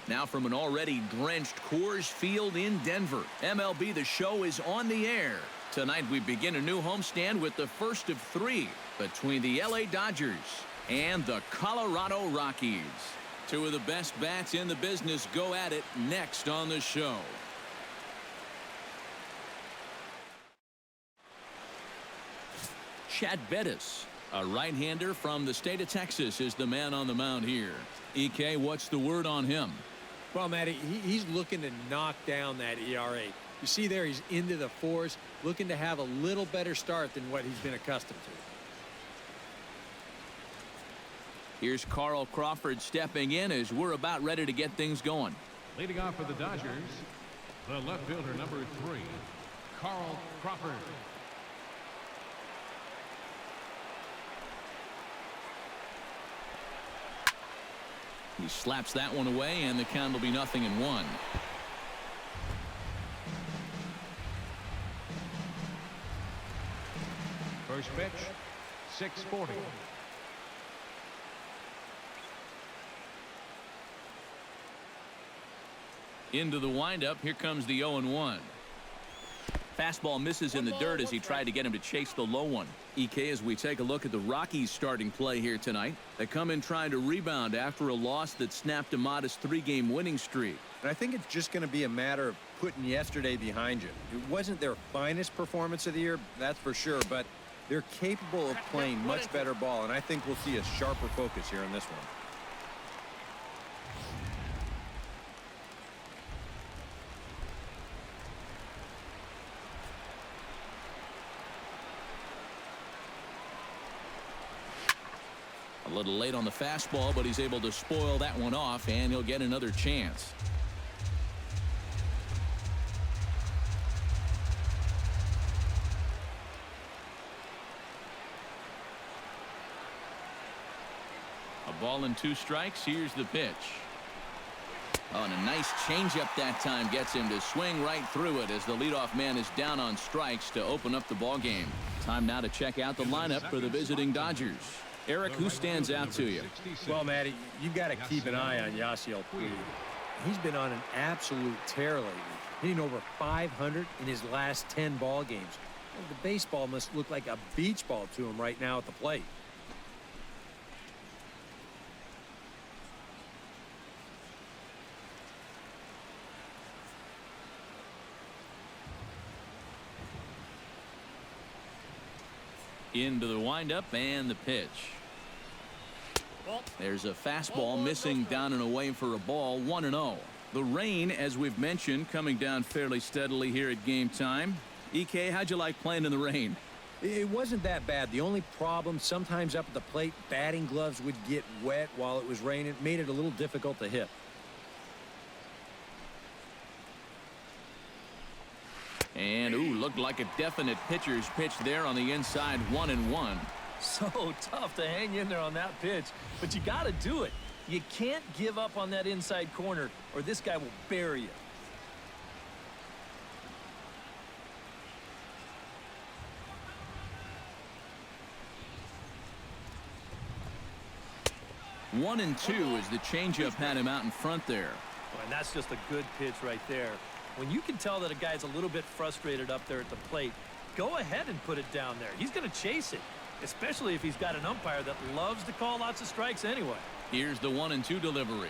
Now from an already drenched Coors Field in Denver, MLB The Show is on the air. Tonight we begin a new homestand with the first of three between the LA Dodgers and the Colorado Rockies. Two of the best bats in the business go at it next on the show. Chad Bettis, a right-hander from the state of Texas, is the man on the mound here. EK, what's the word on him? Well, Matty, he's looking to knock down that ERA. You see there, he's into the fours, looking to have a little better start than what he's been accustomed to. Here's Carl Crawford stepping in as we're about ready to get things going. Leading off for the Dodgers, the left fielder, number 3, Carl Crawford. He slaps that one away, and the count will be 0-1. First pitch, 6:40. Into the windup. Here comes the 0-1. Fastball misses in the dirt as he tried to get him to chase the low one. EK, as we take a look at the Rockies starting play here tonight, they come in trying to rebound after a loss that snapped a modest 3-game winning streak. And I think it's just going to be a matter of putting yesterday behind you. It wasn't their finest performance of the year, that's for sure, but they're capable of playing much better ball, and I think we'll see a sharper focus here in this one. A little late on the fastball, but he's able to spoil that one off, and he'll get another chance. A ball and 2 strikes. Here's the pitch. Oh, and a nice changeup that time gets him to swing right through it as the leadoff man is down on strikes to open up the ball game. Time now to check out the lineup for the visiting Dodgers. Eric, who stands out to you? Well, Matty, you've got to keep an eye on Yasiel Puig. He's been on an absolute tear lately, hitting over 500 in his last 10 ball games. The baseball must look like a beach ball to him right now at the plate. Into the windup and the pitch. There's a fastball missing down and away for a ball. 1-0. The rain, as we've mentioned, coming down fairly steadily here at game time. EK, how'd you like playing in the rain? It wasn't that bad. The only problem, sometimes up at the plate, batting gloves would get wet while it was raining. It made it a little difficult to hit. And, ooh, looked like a definite pitcher's pitch there on the inside. 1-1. So tough to hang in there on that pitch, but you got to do it. You can't give up on that inside corner, or this guy will bury you. One and two as the changeup had him out in front there. Well, and that's just a good pitch right there. When you can tell that a guy's a little bit frustrated up there at the plate, go ahead and put it down there. He's going to chase it, especially if he's got an umpire that loves to call lots of strikes anyway. Here's the 1-2 delivery.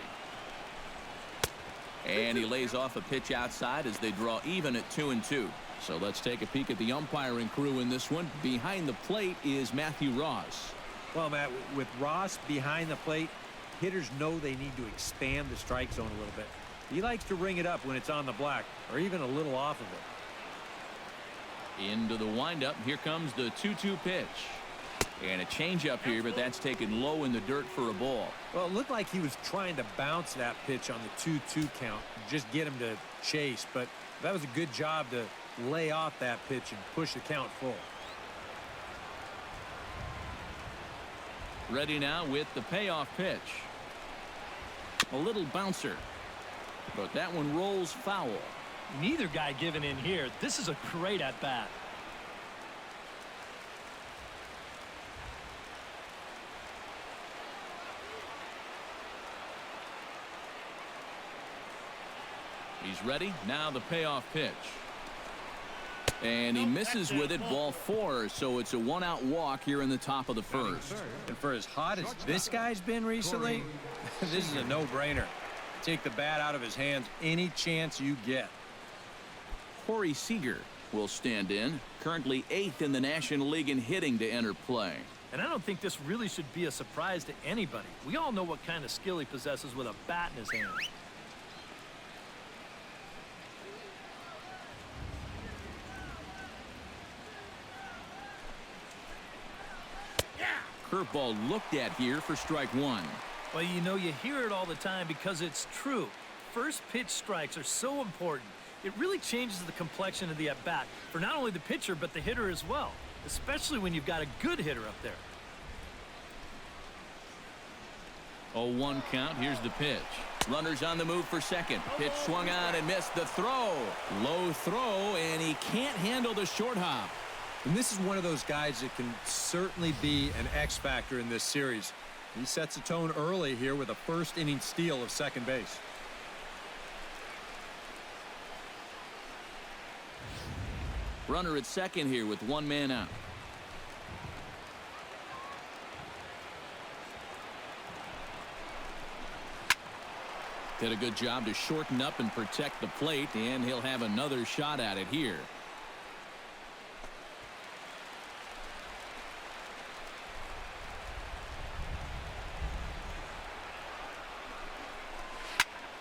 And he lays off a pitch outside as they draw even at 2-2. So let's take a peek at the umpiring crew in this one. Behind the plate is Matthew Ross. Well, Matt, with Ross behind the plate, hitters know they need to expand the strike zone a little bit. He likes to ring it up when it's on the black, or even a little off of it. Into the windup. Here comes the 2-2 pitch. And a changeup here, but that's taken low in the dirt for a ball. Well, it looked like he was trying to bounce that pitch on the 2-2 count, just get him to chase. But that was a good job to lay off that pitch and push the count full. Ready now with the payoff pitch. A little bouncer. But that one rolls foul. Neither guy giving in here. This is a great at-bat. He's ready. Now the payoff pitch. And he misses with it, ball 4, so it's a 1-out walk here in the top of the first. And for as hot as this guy's been recently, this is a no-brainer. Take the bat out of his hands any chance you get. Corey Seager will stand in, currently 8th in the National League in hitting to enter play. And I don't think this really should be a surprise to anybody. We all know what kind of skill he possesses with a bat in his hand. Curveball looked at here for strike 1. Well, you know, you hear it all the time because it's true. First pitch strikes are so important. It really changes the complexion of the at-bat for not only the pitcher but the hitter as well, especially when you've got a good hitter up there. 0-1 count. Here's the pitch. Runners on the move for second. Pitch swung on and missed. The throw. Low throw, and he can't handle the short hop. And this is one of those guys that can certainly be an X factor in this series. He sets the tone early here with a first-inning steal of second base. Runner at second here with 1 man out. Did a good job to shorten up and protect the plate, and he'll have another shot at it here.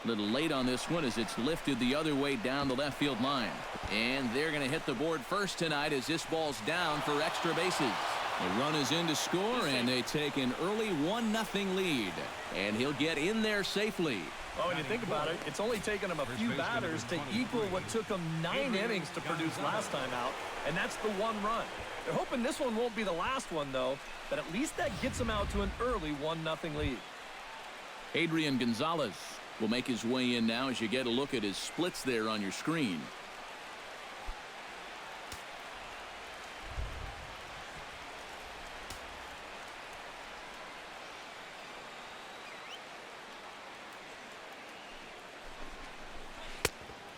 A little late on this one as it's lifted the other way down the left field line. And they're going to hit the board first tonight as this ball's down for extra bases. The run is in to score, and they take an early 1-0 lead. And he'll get in there safely. Well, when you think about it, it's only taken them a few batters to equal what took them 9 innings to produce last time out, and that's the 1 run. They're hoping this one won't be the last one, though, but at least that gets them out to an early 1-0 lead. Adrian Gonzalez will make his way in now as you get a look at his splits there on your screen.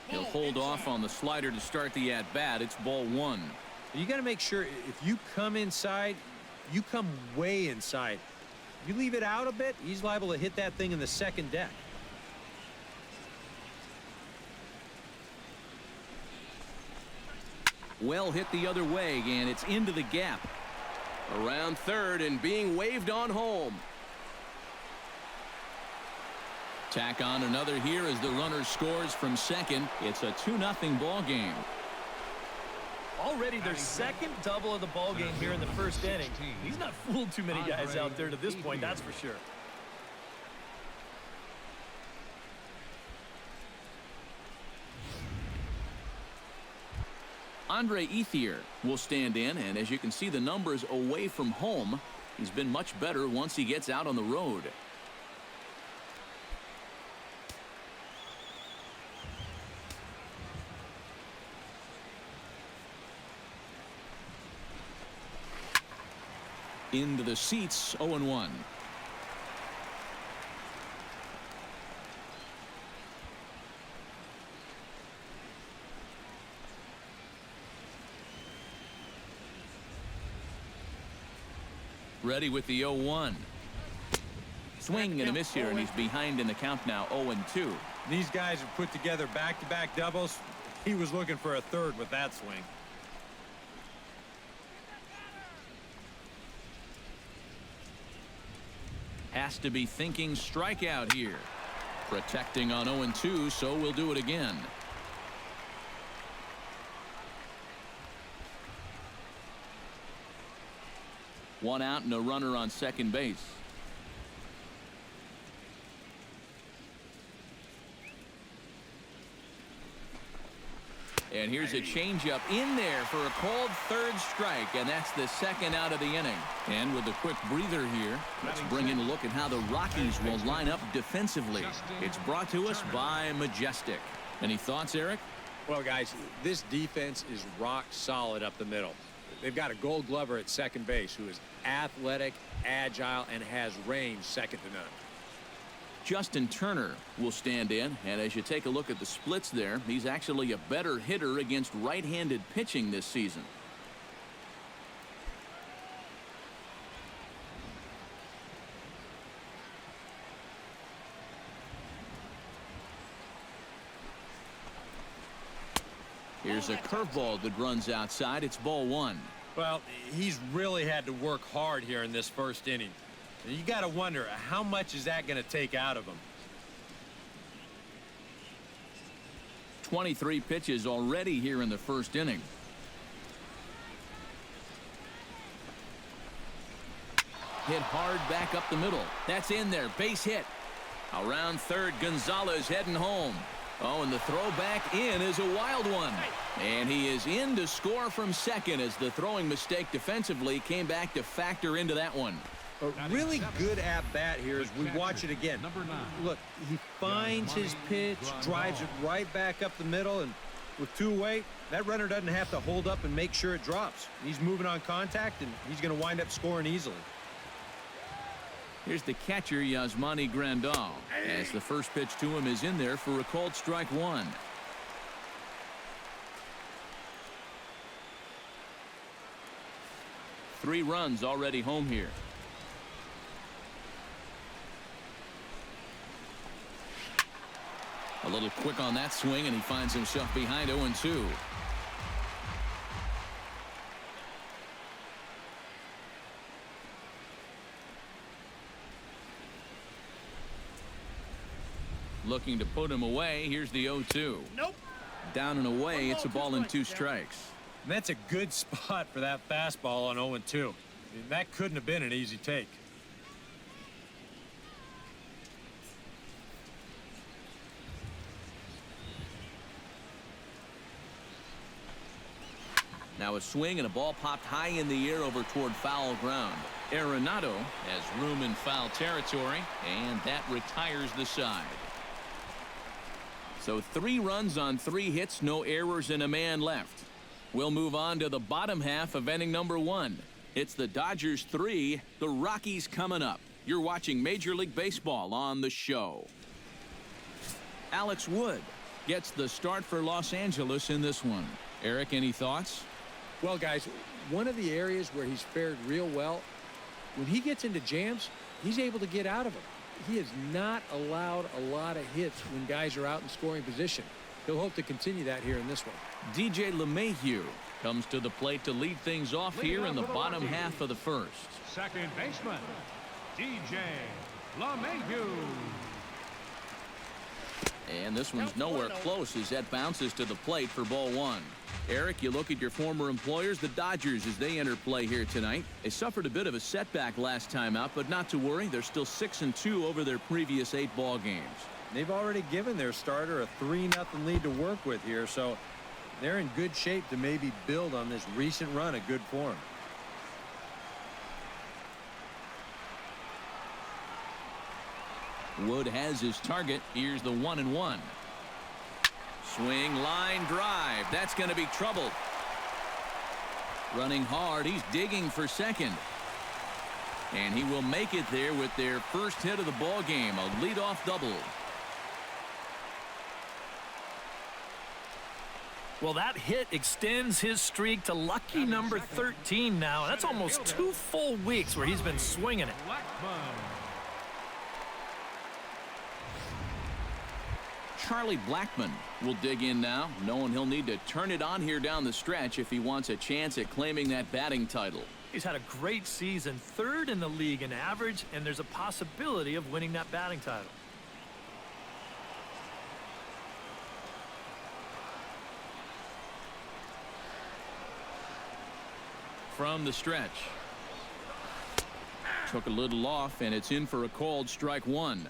He'll hold off on the slider to start the at-bat. It's ball 1. You got to make sure if you come inside, you come way inside. You leave it out a bit, he's liable to hit that thing in the second deck. Well hit the other way, and it's into the gap. Around third and being waved on home. Tack on another here as the runner scores from second. It's a 2-0 ball game. Already their second double of the ball game here in the first inning. He's not fooled too many guys out there to this point, that's for sure. Andre Ethier will stand in, and as you can see the numbers away from home, he's been much better once he gets out on the road. Into the seats, 0-1. Ready with the 0-1. Swing and a miss here, and he's behind in the count now, 0-2. These guys have put together back-to-back doubles. He was looking for a third with that swing. Has to be thinking strikeout here. Protecting on 0-2, so we'll do it again. One out and a runner on second base. And here's a changeup in there for a called third strike, and that's the second out of the inning. And with a quick breather here, let's bring in a look at how the Rockies will line up defensively. It's brought to us by Majestic. Any thoughts, Eric? Well, guys, this defense is rock solid up the middle. They've got a Gold Glover at second base who is athletic, agile, and has range second to none. Justin Turner will stand in, and as you take a look at the splits there, he's actually a better hitter against right-handed pitching this season. Here's a curveball that runs outside. It's ball one. Well, he's really had to work hard here in this first inning. You got to wonder, how much is that going to take out of him? 23 pitches already here in the first inning. Hit hard back up the middle. That's in there. Base hit. Around third, Gonzalez heading home. Oh, and the throw back in is a wild one. And he is in to score from second as the throwing mistake defensively came back to factor into that one. A really good at-bat here as we watch it again. Look, he finds his pitch, drives it right back up the middle, and with two away, that runner doesn't have to hold up and make sure it drops. He's moving on contact, and he's going to wind up scoring easily. Here's the catcher, Yasmani Grandal, as the first pitch to him is in there for a called strike one. Three runs already home here. A little quick on that swing, and he finds himself behind 0-2. Looking to put him away. Here's the 0-2. Nope. Down and away. It's a ball and two strikes. And that's a good spot for that fastball on 0-2. I mean, that couldn't have been an easy take. Now a swing and a ball popped high in the air over toward foul ground. Arenado has room in foul territory, and that retires the side. So 3 runs on 3 hits, no errors, and a man left. We'll move on to the bottom half of inning number 1. It's the Dodgers 3, the Rockies coming up. You're watching Major League Baseball on the show. Alex Wood gets the start for Los Angeles in this one. Eric, any thoughts? Well, guys, one of the areas where he's fared real well, when he gets into jams, he's able to get out of them. He has not allowed a lot of hits when guys are out in scoring position. He'll hope to continue that here in this one. DJ LeMahieu comes to the plate to lead things off here in the bottom half of the first. Second baseman, DJ LeMahieu. And this one's nowhere close as that bounces to the plate for ball one. Eric, you look at your former employers, the Dodgers, as they enter play here tonight. They suffered a bit of a setback last time out, but not to worry. They're still 6-2 over their previous 8 ball games. They've already given their starter a 3-0 lead to work with here, so they're in good shape to maybe build on this recent run of good form. Wood has his target. Here's the 1-1. Swing, line drive. That's going to be trouble. Running hard. He's digging for second. And he will make it there with their first hit of the ball game, a leadoff double. Well, that hit extends his streak to lucky number 13 now. That's almost 2 full weeks where he's been swinging it. Charlie Blackmon will dig in now, knowing he'll need to turn it on here down the stretch if he wants a chance at claiming that batting title. He's had a great season, 3rd in the league in average, and there's a possibility of winning that batting title. From the stretch. Took a little off, and it's in for a called strike one.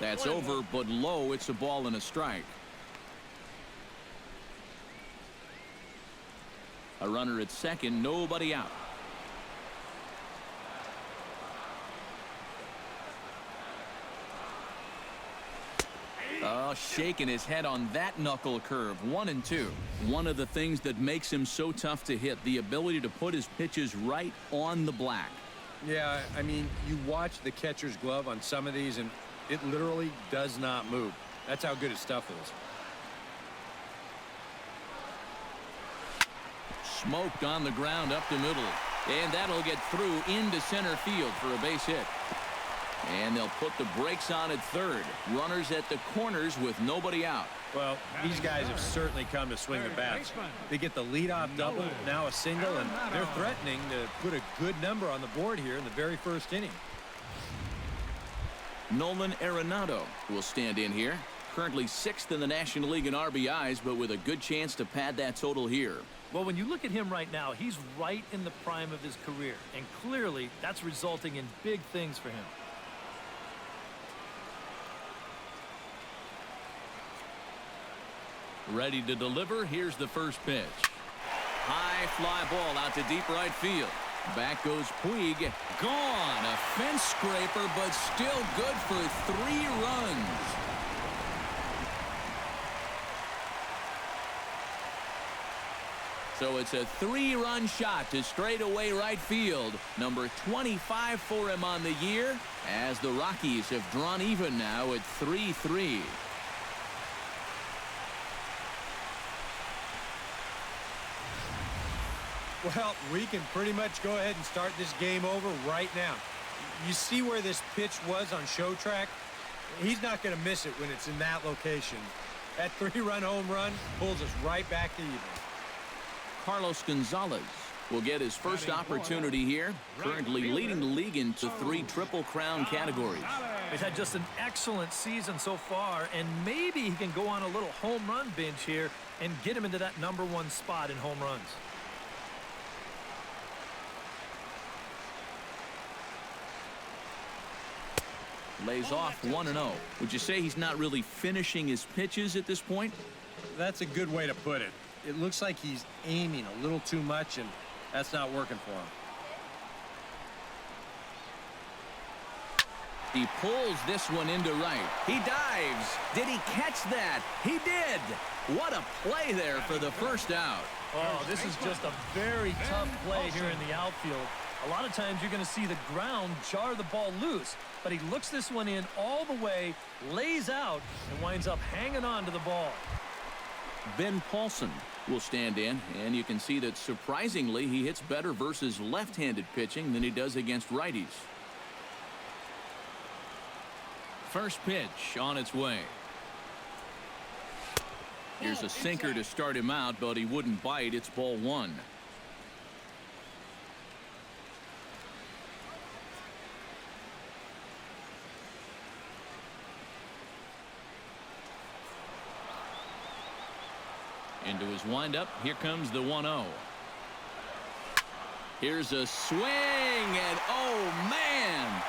That's over, but low. It's a ball and a strike. A runner at second, nobody out. Oh, shaking his head on that knuckle curve. 1-2. One of the things that makes him so tough to hit, the ability to put his pitches right on the black. Yeah, I mean, you watch the catcher's glove on some of these, and it literally does not move. That's how good his stuff is. Smoked on the ground up the middle. And that'll get through into center field for a base hit. And they'll put the brakes on at third. Runners at the corners with nobody out. Well, these guys have certainly come to swing the bats. They get the leadoff double, now a single, and they're threatening to put a good number on the board here in the very first inning. Nolan Arenado will stand in here. Currently 6th in the National League in RBIs, but with a good chance to pad that total here. Well, when you look at him right now, he's right in the prime of his career. And clearly, that's resulting in big things for him. Ready to deliver. Here's the first pitch. High fly ball out to deep right field. Back goes Puig. Gone. A fence scraper, but still good for 3 runs. So it's a 3-run shot to straightaway right field. Number 25 for him on the year, as the Rockies have drawn even now at 3-3. Well, we can pretty much go ahead and start this game over right now. You see where this pitch was on show track? He's not going to miss it when it's in that location. That 3-run home run pulls us right back to even. Carlos Gonzalez will get his first opportunity here, currently leading the league into 3 Triple Crown categories. He's had just an excellent season so far, and maybe he can go on a little home run binge here and get him into that #1 spot in home runs. Lays off 1-0. Would you say he's not really finishing his pitches at this point? That's a good way to put it. It looks like he's aiming a little too much, and that's not working for him. He pulls this one into right. He dives. Did he catch that? He did. What a play there for the first out. Oh, this is just a very tough play here in the outfield. A lot of times you're going to see the ground jar the ball loose, but he looks this one in all the way, lays out, and winds up hanging on to the ball. Ben Paulson will stand in, and you can see that surprisingly he hits better versus left-handed pitching than he does against righties. First pitch on its way. Here's a sinker to start him out, but he wouldn't bite. It's ball 1. Into his windup. Here comes the 1-0. Here's a swing, and oh man,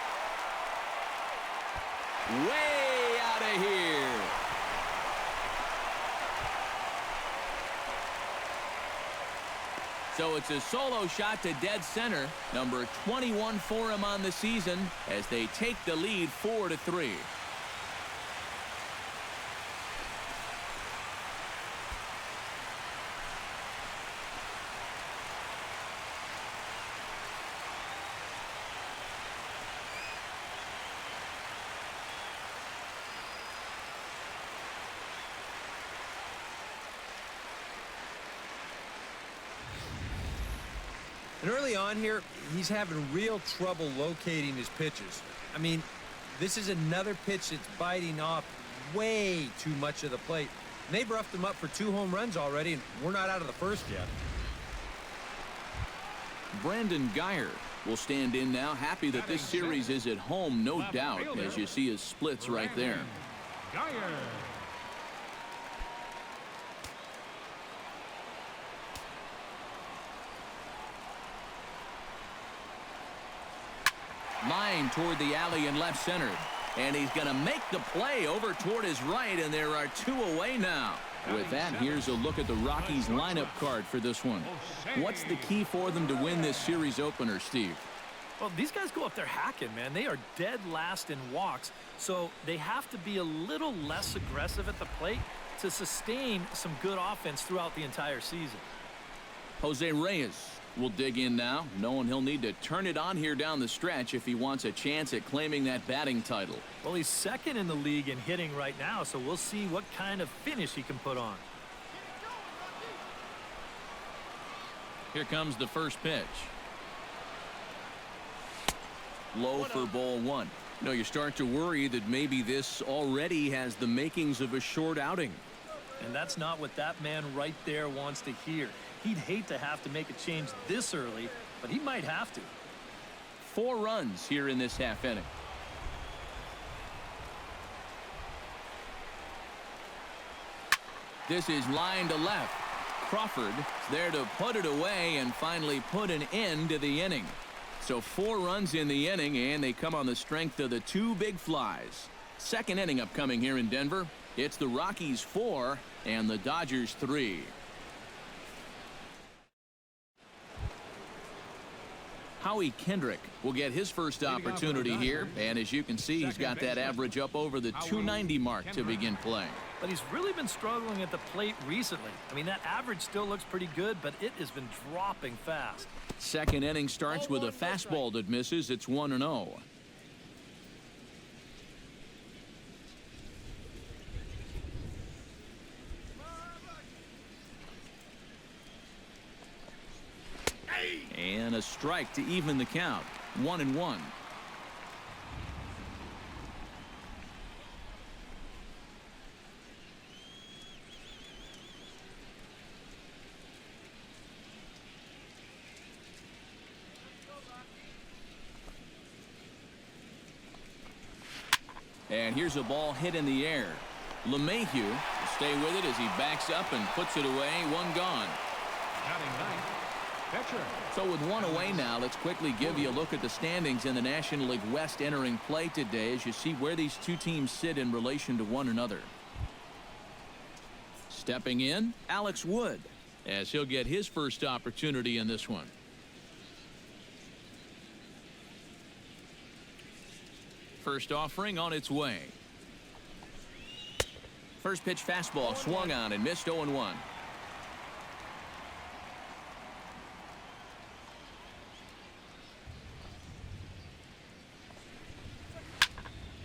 way out of here. So it's a solo shot to dead center. Number 21 for him on the season as they take the lead 4-3. And early on here, he's having real trouble locating his pitches. I mean, this is another pitch that's biting off way too much of the plate. And they've roughed him up for 2 home runs already, and we're not out of the first yet. Brandon Geyer will stand in now, happy that this series is at home, no doubt, as you see his splits right there. Geyer. Line toward the alley in left center. And he's going to make the play over toward his right, and there are 2 away now. With that, here's a look at the Rockies lineup card for this one. What's the key for them to win this series opener, Steve? Well, these guys go up there hacking, man. They are dead last in walks, so they have to be a little less aggressive at the plate to sustain some good offense throughout the entire season. Jose Reyes will dig in now, knowing he'll need to turn it on here down the stretch if he wants a chance at claiming that batting title. Well, he's second in the league in hitting right now, so we'll see what kind of finish he can put on. Here comes the first pitch. Low for ball one. No, you start to worry that maybe this already has the makings of a short outing. And that's not what that man right there wants to hear. He'd hate to have to make a change this early, but he might have to. 4 runs here in this half inning. This is line to left. Crawford is there to put it away and finally put an end to the inning. So 4 runs in the inning, and they come on the strength of the 2 big flies. Second inning upcoming here in Denver. It's the Rockies 4 and the Dodgers 3. Howie Kendrick will get his first opportunity here, and as you can see, he's got that average up over the 290 mark to begin playing. But he's really been struggling at the plate recently. I mean, that average still looks pretty good, but it has been dropping fast. Second inning starts with a fastball that misses. It's 1-0. And a strike to even the count. 1-1. And here's a ball hit in the air. LeMahieu will stay with it as he backs up and puts it away. 1 gone. Batting ninth, pitcher. So with 1 away now, let's quickly give you a look at the standings in the National League West entering play today as you see where these 2 teams sit in relation to one another. Stepping in, Alex Wood, as he'll get his first opportunity in this one. First offering on its way. First pitch fastball swung on and missed. 0-1.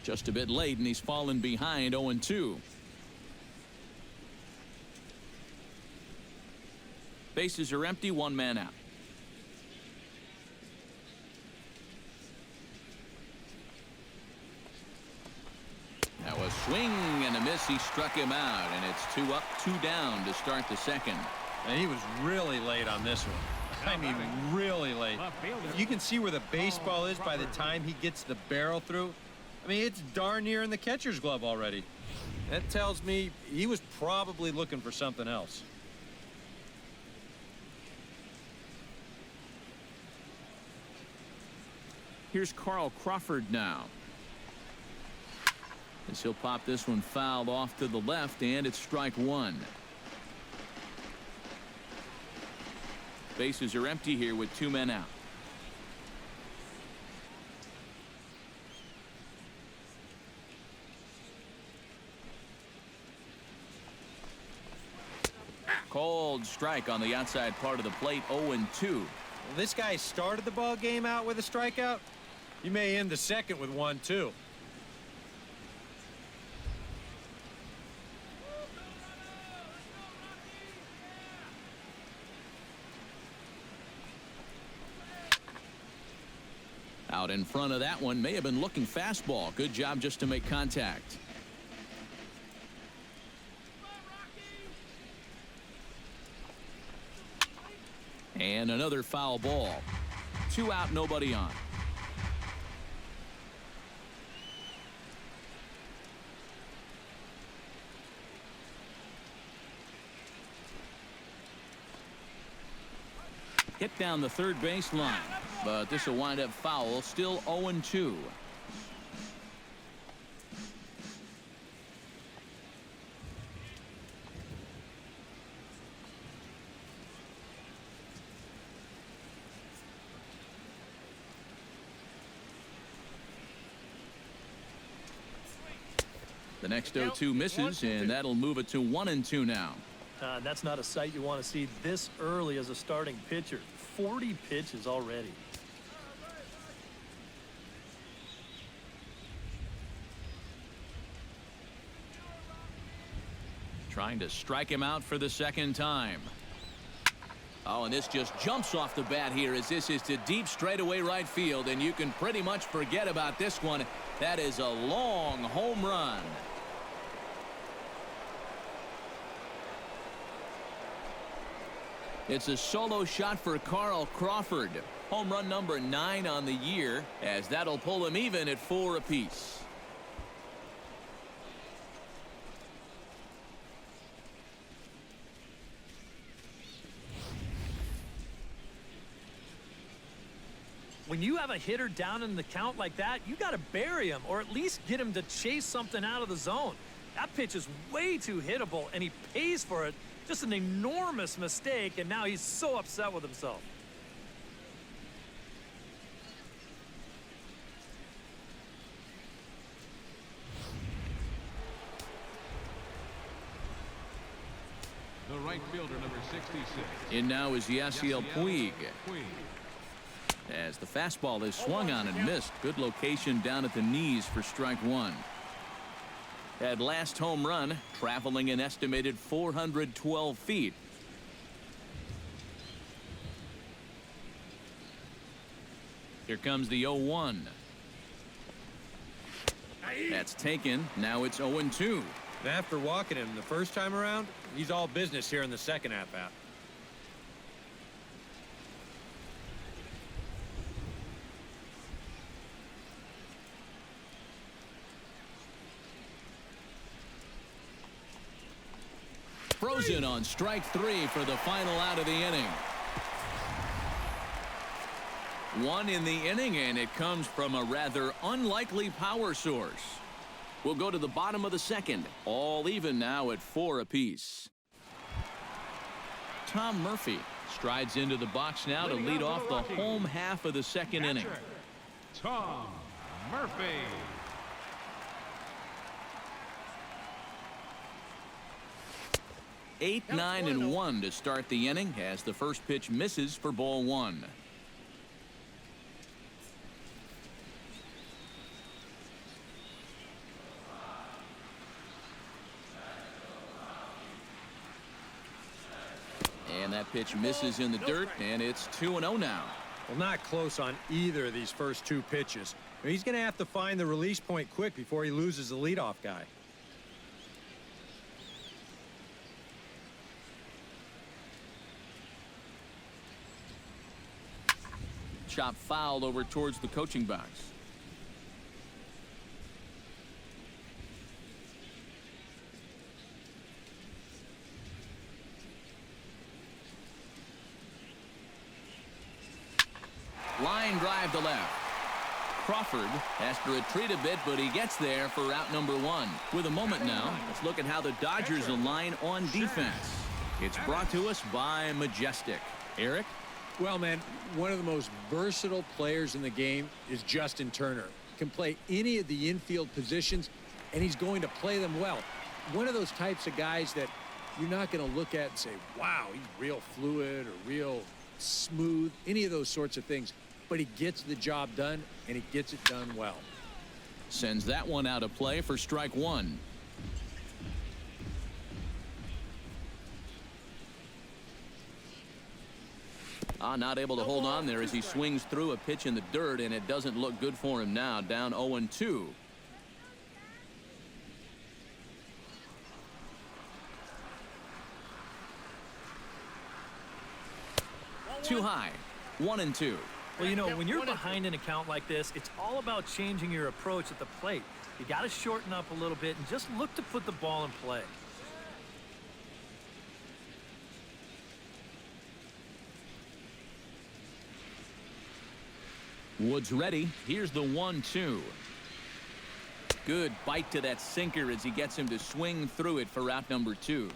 Just a bit late, and he's fallen behind. 0-2. Bases are empty. 1 man out. That was swing and a miss. He struck him out, and it's 2 up, 2 down to start the second. And he was really late on this one. I mean, really late. You can see where the baseball is by the time he gets the barrel through. I mean, it's darn near in the catcher's glove already. That tells me he was probably looking for something else. Here's Carl Crawford now. As he'll pop this one fouled off to the left, and it's strike 1. Bases are empty here with 2 men out. Cold strike on the outside part of the plate. 0-2. Well, this guy started the ball game out with a strikeout. You may end the second with 1 too. Out in front of that one, may have been looking fastball. Good job just to make contact. And another foul ball. 2 out, nobody on. Hit down the third baseline, but this will wind up foul. Still 0-2. next 0-2 misses, and that'll move it to 1-2 now. That's not a sight you want to see this early as a starting pitcher. 40 pitches already. Trying to strike him out for the second time. Oh, and this just jumps off the bat here as this is to deep straightaway right field, and you can pretty much forget about this one. That is a long home run. It's a solo shot for Carl Crawford. Home run number 9 on the year, as that'll pull him even at 4 apiece. When you have a hitter down in the count like that, you got to bury him or at least get him to chase something out of the zone. That pitch is way too hittable, and he pays for it. Just an enormous mistake, and now he's so upset with himself. The right fielder, number 66. In now is Yasiel Puig. As the fastball is swung on and missed. Good location down at the knees for strike 1. That last home run traveling an estimated 412 feet. Here comes the 0-1. That's taken. Now it's 0-2. And after walking him the first time around, he's all business here in the second at-bat. Frozen on strike 3 for the final out of the inning. 1 in the inning, and it comes from a rather unlikely power source. We'll go to the bottom of the second. All even now at 4 apiece. Tom Murphy strides into the box now to lead off the home half of the second inning. Tom Murphy. 8, 9, and 1 to start the inning as the first pitch misses for ball 1. And that pitch misses in the dirt, and it's 2-0 now. Well, not close on either of these first 2 pitches. He's going to have to find the release point quick before he loses the leadoff guy. Chop foul over towards the coaching box. Line drive to left. Crawford has to retreat a bit, but he gets there for out number 1. With a moment now, let's look at how the Dodgers align on defense. It's brought to us by Majestic. Eric? Well, man, one of the most versatile players in the game is Justin Turner. Can play any of the infield positions, and he's going to play them well. One of those types of guys that you're not going to look at and say, wow, he's real fluid or real smooth, any of those sorts of things. But he gets the job done, and he gets it done well. Sends that one out of play for strike 1. Not able to hold on there as he swings through a pitch in the dirt, and it doesn't look good for him now. Down 0-2. Too high. 1-2. Well, you know, when you're behind an account like this, it's all about changing your approach at the plate. You got to shorten up a little bit and just look to put the ball in play. Woods ready. Here's the 1-2. Good bite to that sinker as he gets him to swing through it for out number 2.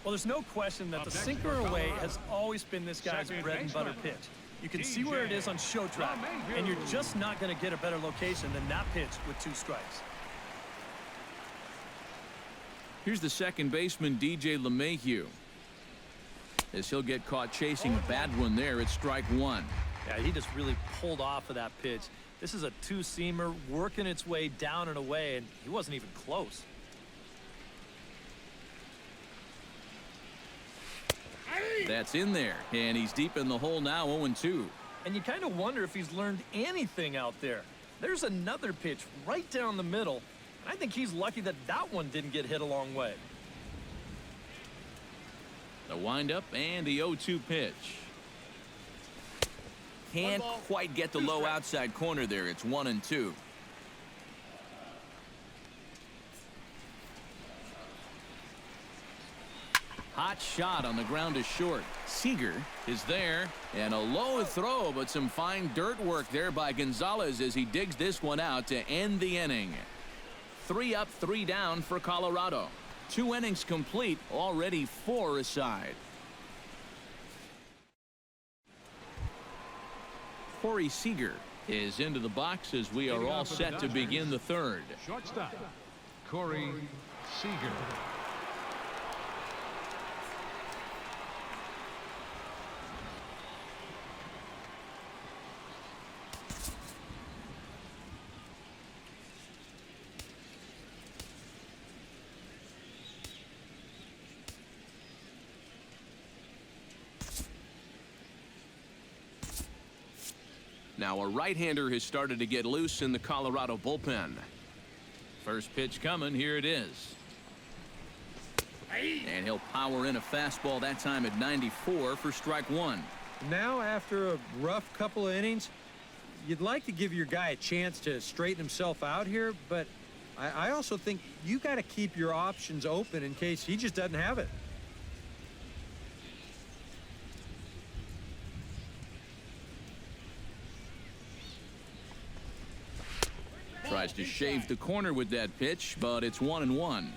Well, there's no question that the sinker away has always been this guy's bread and butter pitch. You can see where it is on show track, and you're just not going to get a better location than that pitch with 2 strikes. Here's the second baseman, DJ LeMahieu. As he'll get caught chasing a bad one there, it's strike one. Yeah, he just really pulled off of that pitch. This is a two-seamer working its way down and away, and he wasn't even close. That's in there, and he's deep in the hole now, 0-2. And you kind of wonder if he's learned anything out there. There's another pitch right down the middle, and I think he's lucky that that one didn't get hit a long way. The windup and the 0-2 pitch. Can't quite get the low outside corner there. It's 1-2. Hot shot on the ground is short. Seager is there, and a low throw, but some fine dirt work there by Gonzalez as he digs this one out to end the inning. 3 up, 3 down for Colorado. 2 innings complete, already 4 aside. Corey Seager is into the box as we are all set to begin the third. Shortstop, Corey Seager. Now a right-hander has started to get loose in the Colorado bullpen. First pitch coming, here it is. And he'll power in a fastball that time at 94 for strike one. Now, after a rough couple of innings, you'd like to give your guy a chance to straighten himself out here, but I also think you got to keep your options open in case he just doesn't have it. Tries to shave the corner with that pitch, but it's 1-1.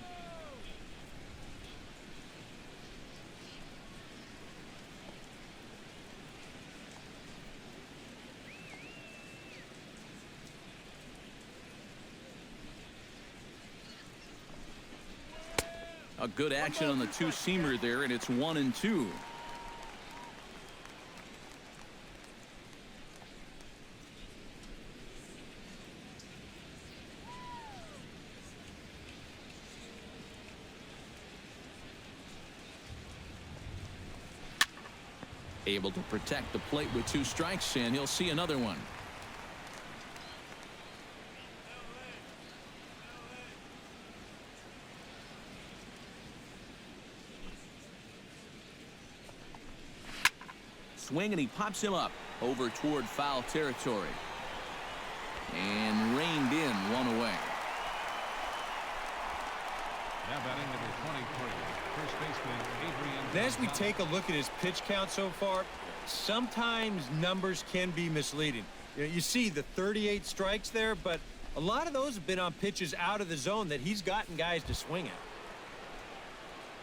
A good action on the two-seamer there, and it's 1-2. Able to protect the plate with 2 strikes, and he'll see another one. Swing, and he pops him up over toward foul territory. And reined in, 1 away. Now batting number 23, first baseman Adrian. And as we take a look at his pitch count so far, sometimes numbers can be misleading. You see the 38 strikes there, but a lot of those have been on pitches out of the zone that he's gotten guys to swing at.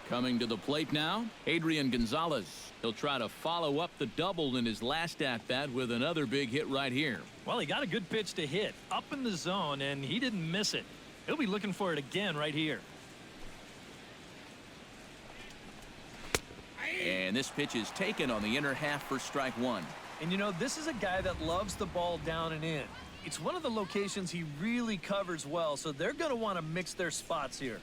Coming to the plate now, Adrian Gonzalez. He'll try to follow up the double in his last at-bat with another big hit right here. Well, he got a good pitch to hit up in the zone, and he didn't miss it. He'll be looking for it again right here. And this pitch is taken on the inner half for strike one. And you know, this is a guy that loves the ball down and in. It's one of the locations he really covers well, so they're going to want to mix their spots here.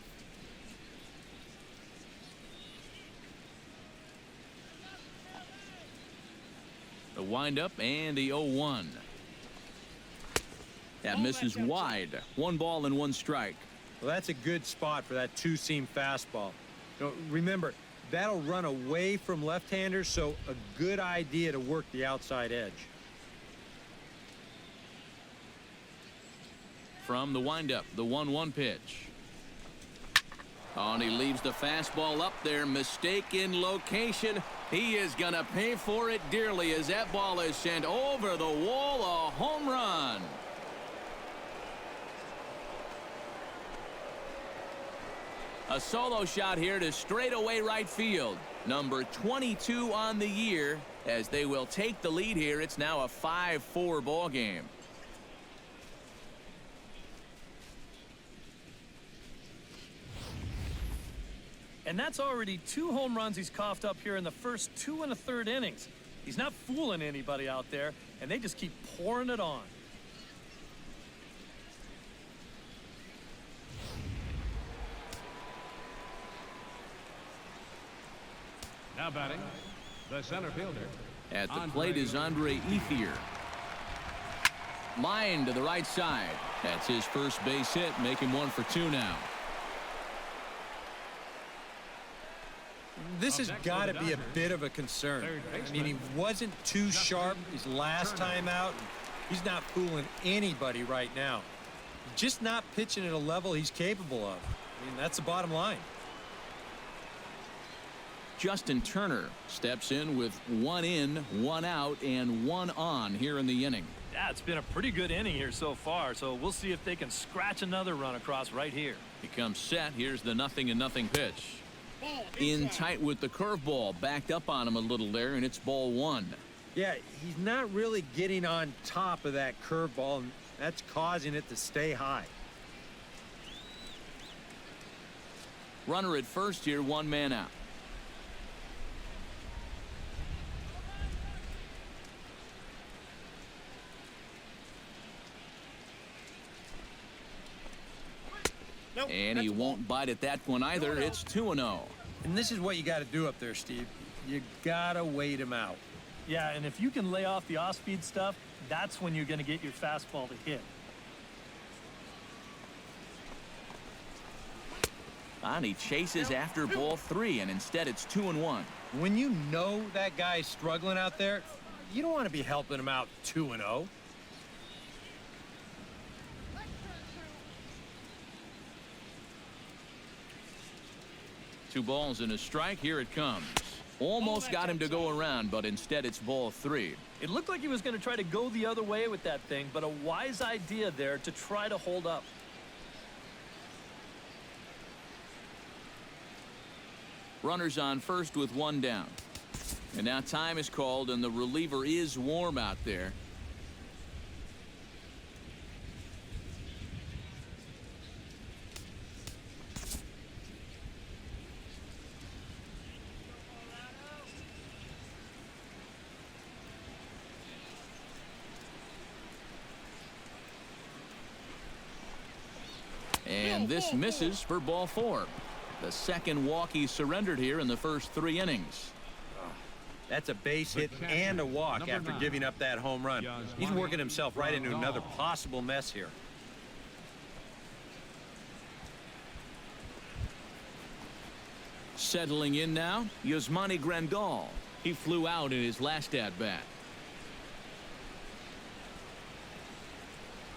The windup and the 0-1. That misses wide. 1 ball and 1 strike. Well, that's a good spot for that two-seam fastball. Remember, that'll run away from left-handers, so a good idea to work the outside edge. From the windup, the 1-1 pitch. Oh, and he leaves the fastball up there. Mistaken location. He is going to pay for it dearly as that ball is sent over the wall. A home run. A solo shot here to straightaway right field. Number 22 on the year as they will take the lead here. It's now a 5-4 ball game. And that's already 2 home runs he's coughed up here in the first 2 1/3 innings. He's not fooling anybody out there, and they just keep pouring it on. Now batting, the center fielder. At the plate is Andre Ethier. Line to the right side. That's his first base hit, making 1 for 2 now. This has got to be a bit of a concern. I mean, he wasn't too sharp his last time out. He's not fooling anybody right now. Just not pitching at a level he's capable of. I mean, that's the bottom line. Justin Turner steps in with 1 in, 1 out, and 1 on here in the inning. Yeah, it's been a pretty good inning here so far, so we'll see if they can scratch another run across right here. He comes set. Here's the 0-0 pitch. In tight with the curveball, backed up on him a little there, and it's ball 1. Yeah, he's not really getting on top of that curveball, and that's causing it to stay high. Runner at first here, 1 man out. Nope, and he won't bite at that one either. It's 2-0. And this is what you got to do up there, Steve. You got to wait him out. Yeah, and if you can lay off the off-speed stuff, that's when you're going to get your fastball to hit. And he chases after ball 3, and instead it's 2-1. When you know that guy's struggling out there, you don't want to be helping him out 2-0. 2 balls and a strike. Here it comes. Almost got him to go around, but instead it's ball 3. It looked like he was going to try to go the other way with that thing, but a wise idea there to try to hold up. Runners on first with 1 down. And now time is called, and the reliever is warm out there. And this misses for ball 4. The second walk he surrendered here in the first 3 innings. That's a base hit and a walk after giving up that home run. He's working himself right into another possible mess here. Settling in now, Yasmani Grandal. He flew out in his last at-bat.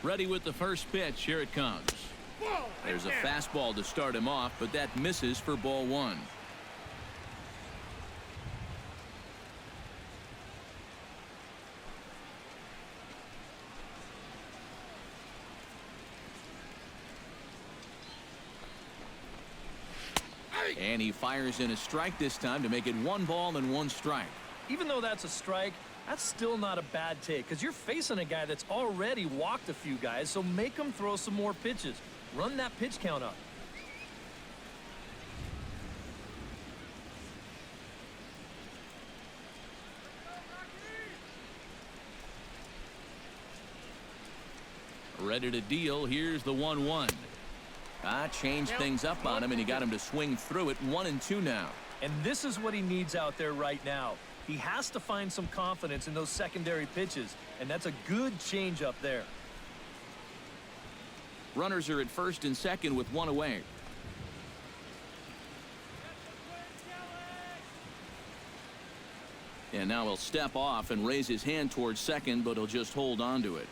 Ready with the first pitch. Here it comes. There's a fastball to start him off, but that misses for ball 1. And he fires in a strike this time to make it 1 ball and 1 strike. Even though that's a strike, that's still not a bad take because you're facing a guy that's already walked a few guys, so make him throw some more pitches. Run that pitch count up. Ready to deal. Here's the 1-1. Changed things up on him, and he got him to swing through it. 1-2 now. And this is what he needs out there right now. He has to find some confidence in those secondary pitches, and that's a good change up there. Runners are at first and second with 1 away. And now he'll step off and raise his hand towards second, but he'll just hold on to it.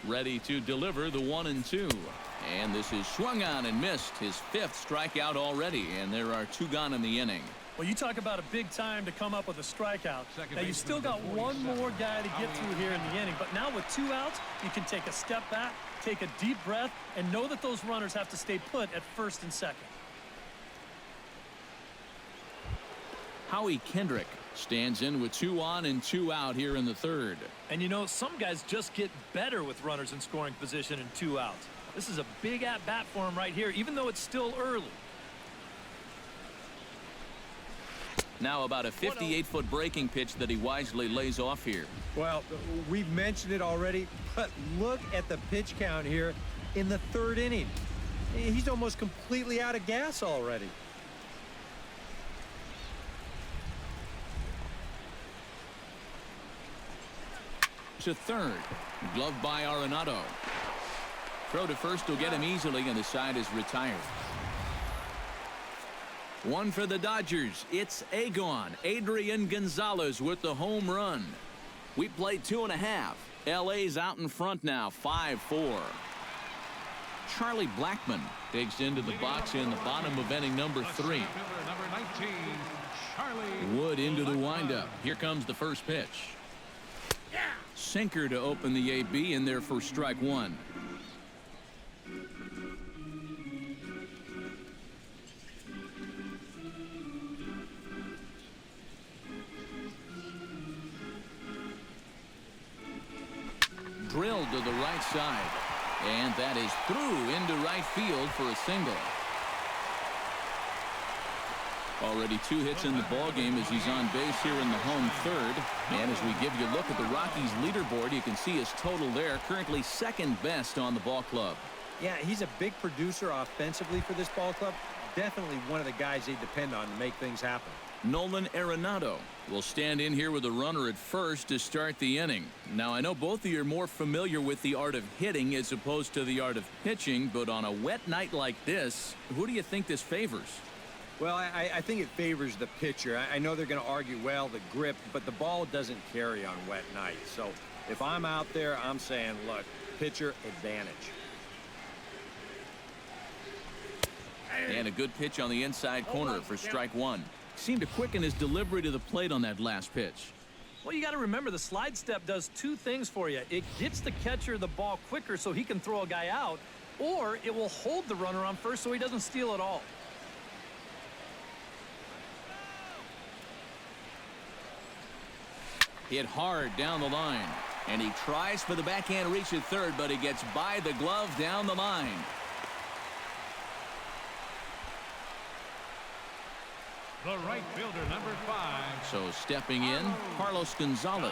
Ready to deliver the 1-2. And this is swung on and missed. His 5th strikeout already, and there are 2 gone in the inning. Well, you talk about a big time to come up with a strikeout. Now, you still got 1 more guy to get through here in the inning, but now with 2 outs, you can take a step back, take a deep breath, and know that those runners have to stay put at first and second. Howie Kendrick stands in with 2 on and 2 out here in the third. And you know, some guys just get better with runners in scoring position and 2 outs. This is a big at-bat for him right here, even though it's still early. Now about a 58-foot breaking pitch that he wisely lays off here. Well, we've mentioned it already, but look at the pitch count here in the 3rd inning. He's almost completely out of gas already. To third. Gloved by Arenado. Throw to first will get him easily, and the side is retired. One for the Dodgers. It's Adrian Gonzalez with the home run. We played 2.5. LA's out in front now, 5-4. Charlie Blackmon digs into the box in the bottom of inning number 3. Number 19, Charlie Wood into the windup. Here comes the first pitch. Sinker to open the AB in there for strike 1. Drilled to the right side. And that is through into right field for a single. Already 2 hits in the ballgame as he's on base here in the home third. And as we give you a look at the Rockies leaderboard, you can see his total there, currently 2nd best on the ball club. Yeah, he's a big producer offensively for this ball club. Definitely one of the guys they depend on to make things happen. Nolan Arenado will stand in here with a runner at first to start the inning. Now, I know both of you are more familiar with the art of hitting as opposed to the art of pitching, but on a wet night like this, who do you think this favors? Well, I think it favors the pitcher. I know they're going to argue, well, the grip, but the ball doesn't carry on wet nights. So if I'm out there, I'm saying, look, pitcher advantage. And a good pitch on the inside corner for strike 1. Seemed to quicken his delivery to the plate on that last pitch. Well, you got to remember the slide step does 2 things for you. It gets the catcher the ball quicker so he can throw a guy out, or it will hold the runner on first so he doesn't steal it all. Hit hard down the line. And he tries for the backhand reach at third, but he gets by the glove down the line. The right fielder, number 5. So stepping in, Carlos Gonzalez,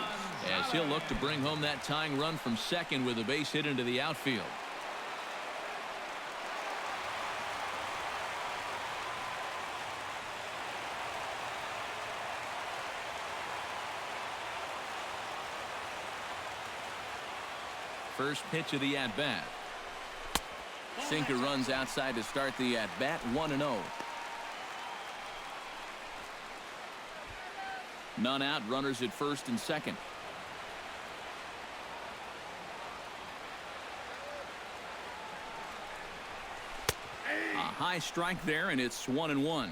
as he'll look to bring home that tying run from second with a base hit into the outfield. First pitch of the at-bat. Sinker runs outside to start the at-bat, 1-0. None out, runners at first and second. A high strike there, and it's 1-1.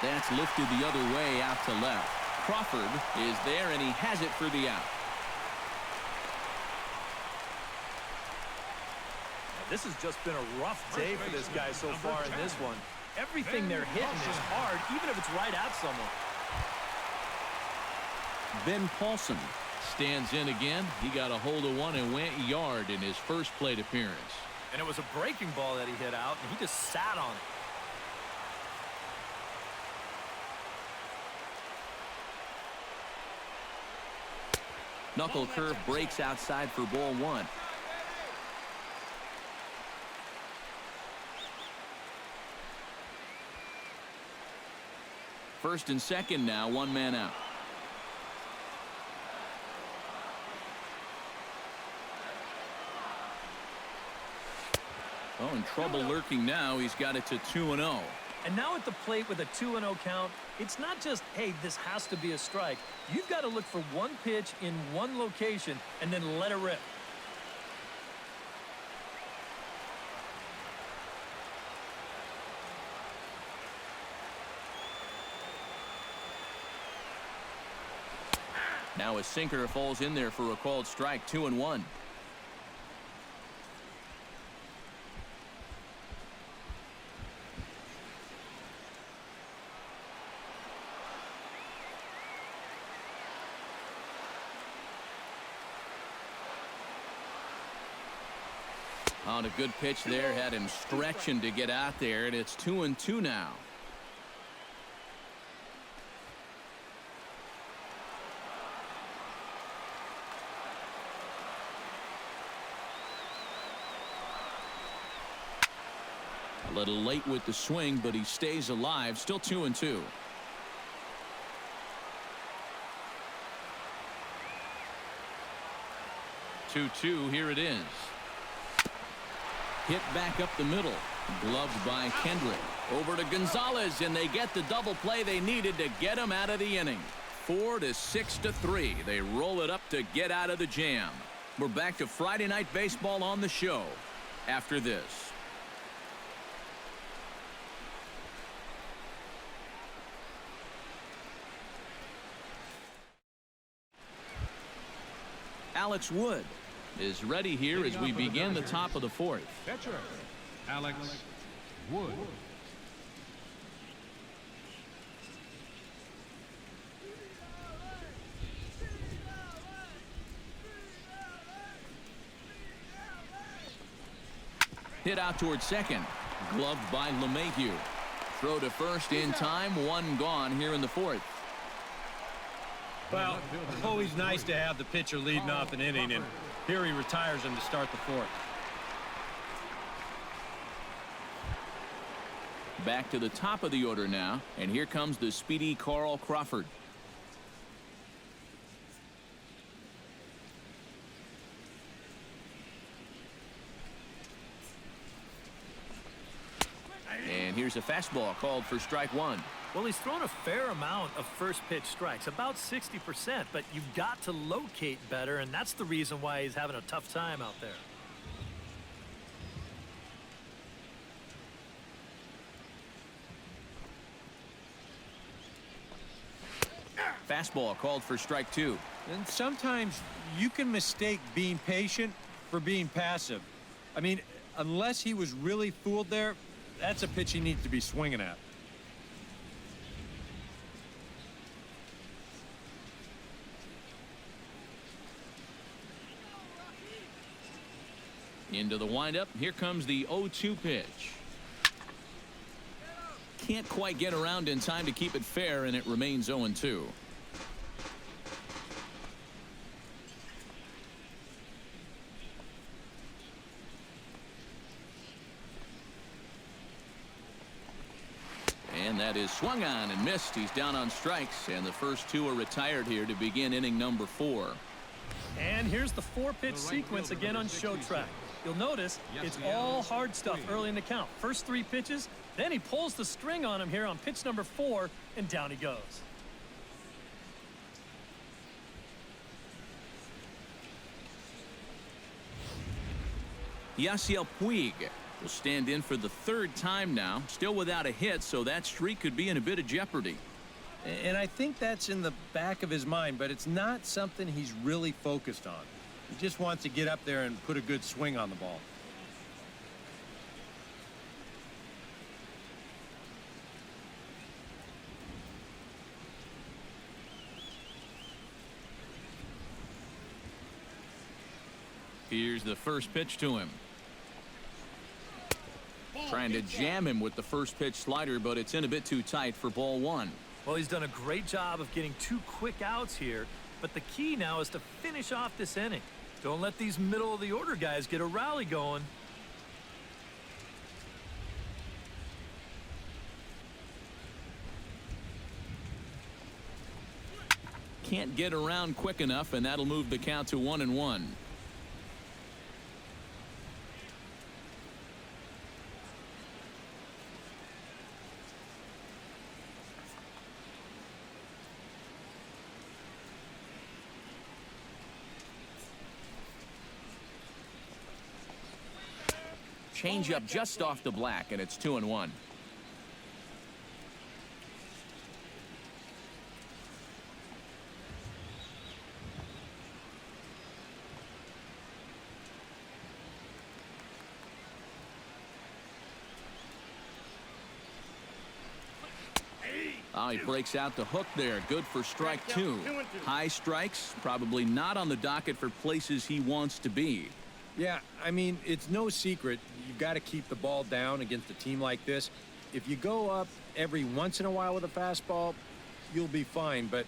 That's lifted the other way out to left. Crawford is there, and he has it for the out. This has just been a rough day for this guy so far in this one. Everything they're hitting is hard, even if it's right at someone. Ben Paulson stands in again. He got a hold of one and went yard in his first plate appearance. And it was a breaking ball that he hit out, and he just sat on it. Knuckle curve breaks outside for ball 1. First and second now, 1 man out. Oh, and trouble lurking now. He's got it to 2-0. And now at the plate with a 2-0 count, it's not just, hey, this has to be a strike. You've got to look for one pitch in one location and then let it rip. Now a sinker falls in there for a called strike, 2-1. On a good pitch there, had him stretching to get out there, and it's 2-2 now. A little late with the swing, but he stays alive. Still 2-2. Here it is. Hit back up the middle. Gloved by Kendrick. Over to Gonzalez, and they get the double play they needed to get him out of the inning. 4 to 6 to 3. They roll it up to get out of the jam. We're back to Friday Night Baseball on the show after this. Alex Wood is ready here as we begin the top of the fourth. Pitcher, Alex Wood. Hit out towards second. Gloved by LeMahieu. Throw to first in time. One gone here in the fourth. Well, always nice to have the pitcher leading off an inning, and here he retires him to start the fourth. Back to the top of the order now, and here comes the speedy Carl Crawford. And here's a fastball called for strike one. Well, he's thrown a fair amount of first pitch strikes, about 60%, but you've got to locate better, and that's the reason why he's having a tough time out there. Fastball called for strike two. And sometimes you can mistake being patient for being passive. I mean, unless he was really fooled there, that's a pitch he needs to be swinging at. Into the windup. Here comes the 0-2 pitch. Can't quite get around in time to keep it fair, and it remains 0-2. And that is swung on and missed. He's down on strikes, and the first two are retired here to begin inning number 4. And here's the 4-pitch sequence again on Show Track. You'll notice it's all hard stuff early in the count. First 3 pitches, then he pulls the string on him here on pitch number 4, and down he goes. Yasiel Puig will stand in for the 3rd time now, still without a hit, so that streak could be in a bit of jeopardy. And I think that's in the back of his mind, but it's not something he's really focused on. He just wants to get up there and put a good swing on the ball. Here's the first pitch to him. Trying to jam him with the first pitch slider, but it's in a bit too tight for ball 1. Well, he's done a great job of getting 2 quick outs here, but the key now is to finish off this inning. Don't let these middle-of-the-order guys get a rally going. Can't get around quick enough, and that'll move the count to 1-1. Change up just off the black, and it's 2-1. Oh, he breaks out the hook there. Good for strike two. High strikes, probably not on the docket for places he wants to be. Yeah, I mean, it's no secret. You've got to keep the ball down against a team like this. If you go up every once in a while with a fastball, you'll be fine, but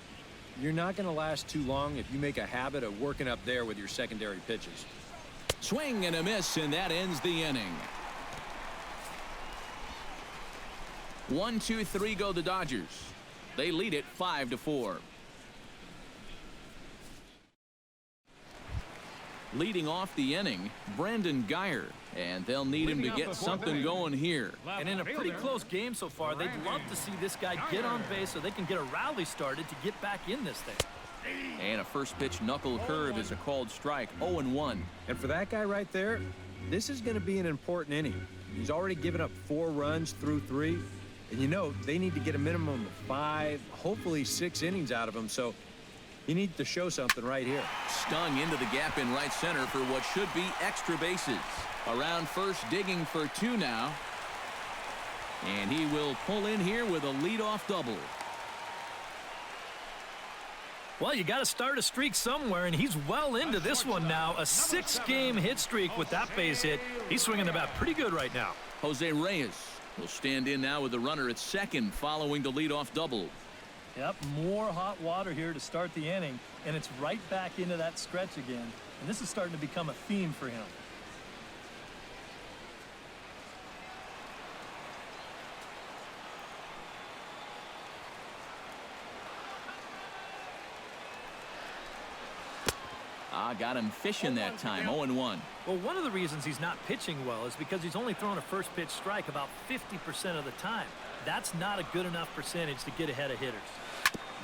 you're not going to last too long if you make a habit of working up there with your secondary pitches. Swing and a miss, and that ends the inning. 1-2-3 go the Dodgers. They lead it 5-4. Leading off the inning, Brandon Geyer, and they'll need him to get something going here. And in a pretty close game so far, they'd love to see this guy get on base so they can get a rally started to get back in this thing. And a first pitch knuckle curve is a called strike. 0-1. And for that guy right there, this is going to be an important inning. He's already given up 4 runs through 3. And you know, they need to get a minimum of 5, hopefully 6 innings out of him. So he needs to show something right here. Stung into the gap in right center for what should be extra bases. Around first, digging for 2 now. And he will pull in here with a leadoff double. Well, you got to start a streak somewhere, and he's well into this one now. A 6-game hit streak with that base hit. He's swinging the bat pretty good right now. Jose Reyes will stand in now with the runner at second following the leadoff double. Yep, more hot water here to start the inning, and it's right back into that stretch again. And this is starting to become a theme for him. Got him fishing that time. 0-1. Well, one of the reasons he's not pitching well is because he's only thrown a first pitch strike about 50% of the time. That's not a good enough percentage to get ahead of hitters.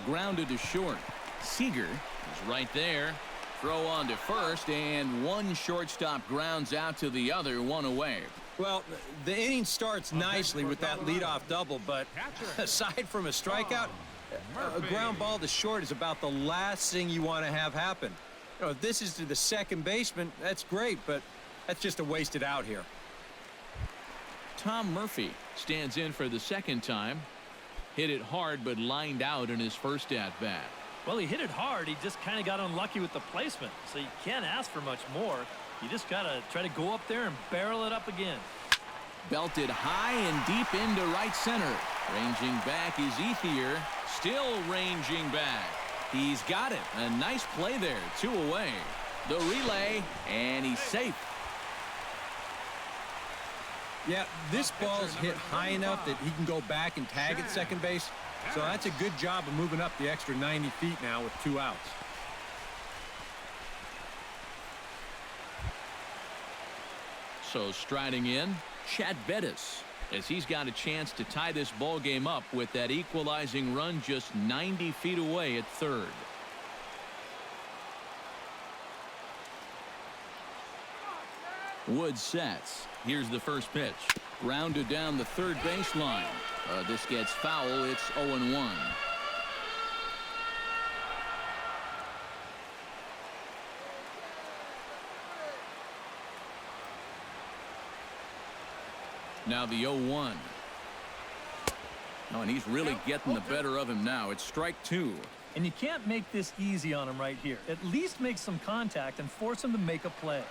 Grounded to short. Seager is right there. Throw on to first, and one shortstop grounds out to the other, 1 away. Well, the inning starts nicely with that leadoff double, but aside from a strikeout, a ground ball to short is about the last thing you want to have happen. You know, if this is to the second baseman, that's great, but that's just a wasted out here. Tom Murphy stands in for the second time. Hit it hard, but lined out in his first at-bat. Well, he hit it hard. He just kind of got unlucky with the placement. So you can't ask for much more. You just got to try to go up there and barrel it up again. Belted high and deep into right center. Ranging back is Ethier. Still ranging back. He's got it. A nice play there. 2 away. The relay, and he's safe. Yeah, this ball's hit high enough that he can go back and tag at second base. So that's a good job of moving up the extra 90 feet now with 2 outs. So striding in, Chad Bettis, as he's got a chance to tie this ball game up with that equalizing run just 90 feet away at third. Wood sets. Here's the first pitch. Grounded down the third baseline. This gets foul. It's 0-1. Now the 0-1. Oh, and he's really getting the better of him now. It's strike 2. And you can't make this easy on him right here. At least make some contact and force him to make a play.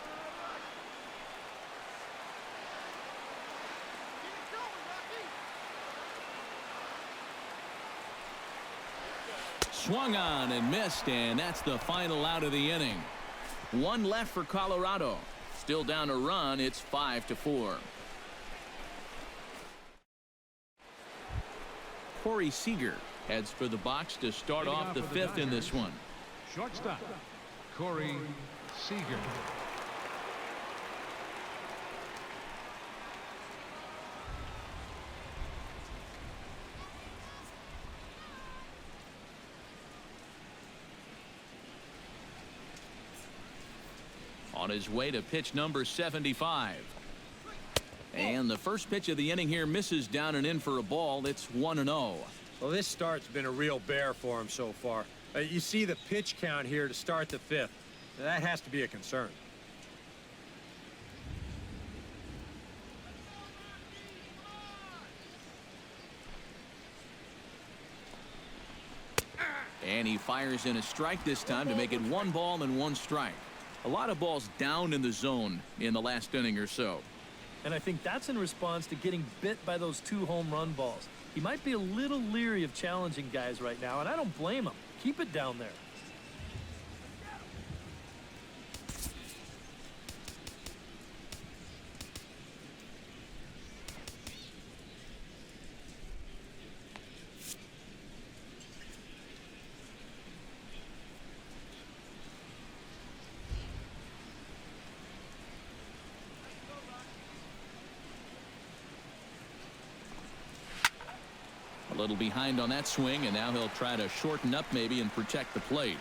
Swung on and missed, and that's the final out of the inning. 1 left for Colorado. Still down a run. It's 5-4. Corey Seager heads for the box to start off the 5th in this one. Shortstop, Corey Seager. On his way to pitch number 75. And the first pitch of the inning here misses down and in for a ball. It's 1-0. Well, this start's been a real bear for him so far. You see the pitch count here to start the 5th. That has to be a concern. And he fires in a strike this time to make it 1 ball and 1 strike. A lot of balls down in the zone in the last inning or so. And I think that's in response to getting bit by those 2 home run balls. He might be a little leery of challenging guys right now, and I don't blame him. Keep it down there. A little behind on that swing, and now he'll try to shorten up maybe and protect the plate.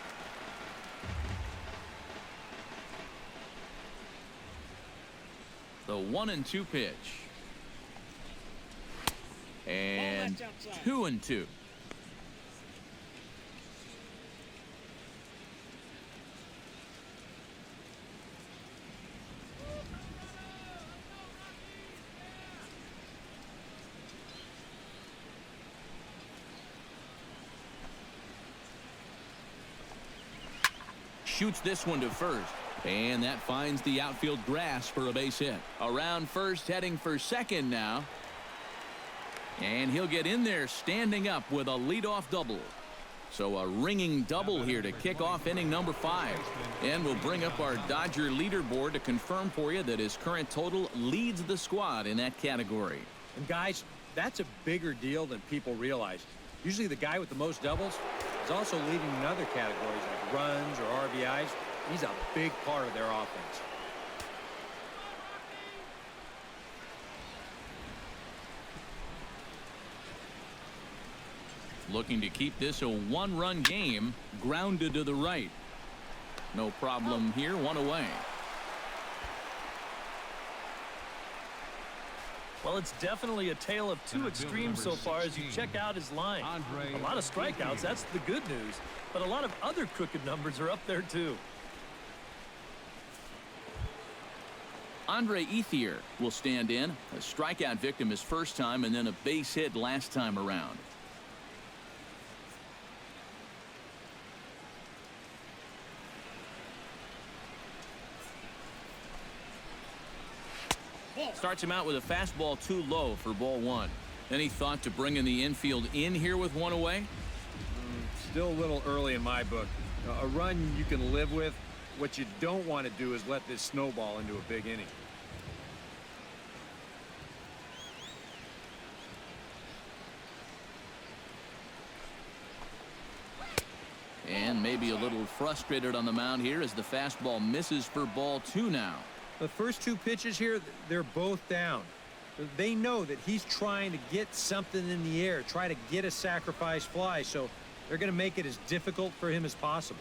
The 1-2 pitch. And 2-2. Shoots this one to first, and that finds the outfield grass for a base hit. Around first, heading for second now, and he'll get in there standing up with a leadoff double. So a ringing double here to kick off inning number 5, and we'll bring up our Dodger leaderboard to confirm for you that his current total leads the squad in that category. And guys, that's a bigger deal than people realize. Usually the guy with the most doubles is also leading in other categories like runs or RBIs. He's a big part of their offense. Looking to keep this a 1-run game, grounded to the right. No problem here, 1 away. Well, it's definitely a tale of 2 extremes so far as you check out his line. A lot of strikeouts, that's the good news. But a lot of other crooked numbers are up there, too. Andre Ethier will stand in. A strikeout victim his first time, and then a base hit last time around. Starts him out with a fastball too low for ball 1. Any thought to bringing the infield in here with 1 away? Still a little early in my book. A run you can live with. What you don't want to do is let this snowball into a big inning. And maybe a little frustrated on the mound here as the fastball misses for ball 2 now. The first 2 pitches here, they're both down. They know that he's trying to get something in the air, try to get a sacrifice fly, so they're going to make it as difficult for him as possible.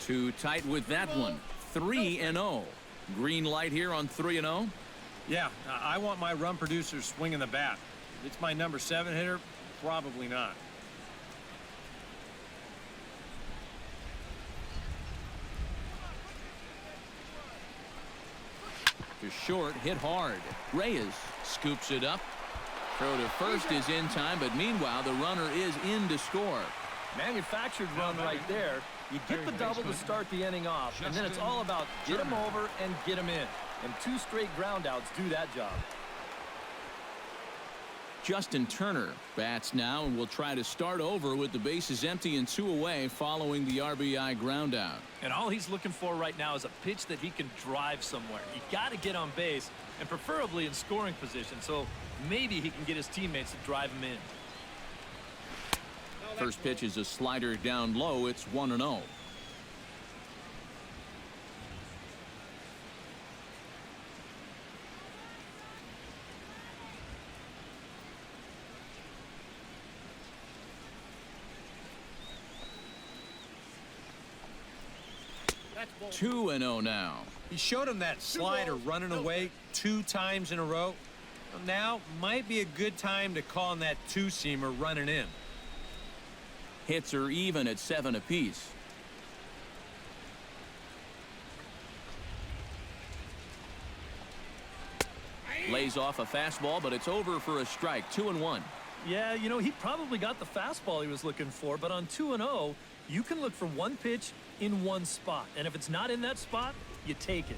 Too tight with that one. 3-0. Green light here on 3-0. Yeah, I want my run producer swinging the bat. If it's my number 7 hitter, probably not. To short, hit hard. Reyes scoops it up. Throw to first is in time, but meanwhile the runner is in to score. Manufactured run right there. You get the double to start the inning off, and then it's all about get him over and get him in. And 2 straight groundouts do that job. Justin Turner bats now and will try to start over with the bases empty and 2 away following the RBI groundout. And all he's looking for right now is a pitch that he can drive somewhere. You got to get on base, and preferably in scoring position, so maybe he can get his teammates to drive him in. First pitch is a slider down low. It's 1-0. That's 2-0 now. He showed him that slider running away 2 times in a row. Now might be a good time to call on that 2-seamer running in. Hits are even at 7 apiece. Lays off a fastball, but it's over for a strike. 2-1. Yeah, you know, he probably got the fastball he was looking for, but on 2-0, you can look for one pitch in one spot. And if it's not in that spot, you take it.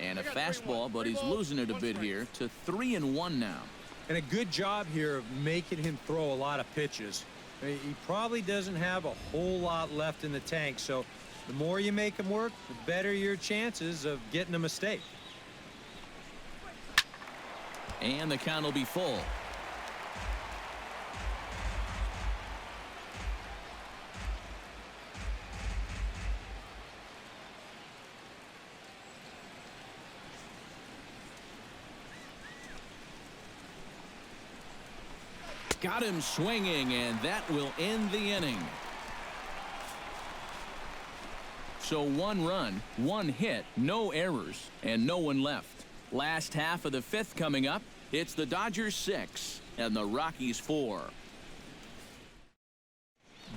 And a fastball, but he's losing it a bit here to 3-1 now. And a good job here of making him throw a lot of pitches. He probably doesn't have a whole lot left in the tank, so the more you make him work, the better your chances of getting a mistake. And the count will be full. Got him swinging, and that will end the inning. So 1 run, 1 hit, no errors, and no one left. Last half of the 5th coming up. It's the Dodgers 6 and the Rockies 4.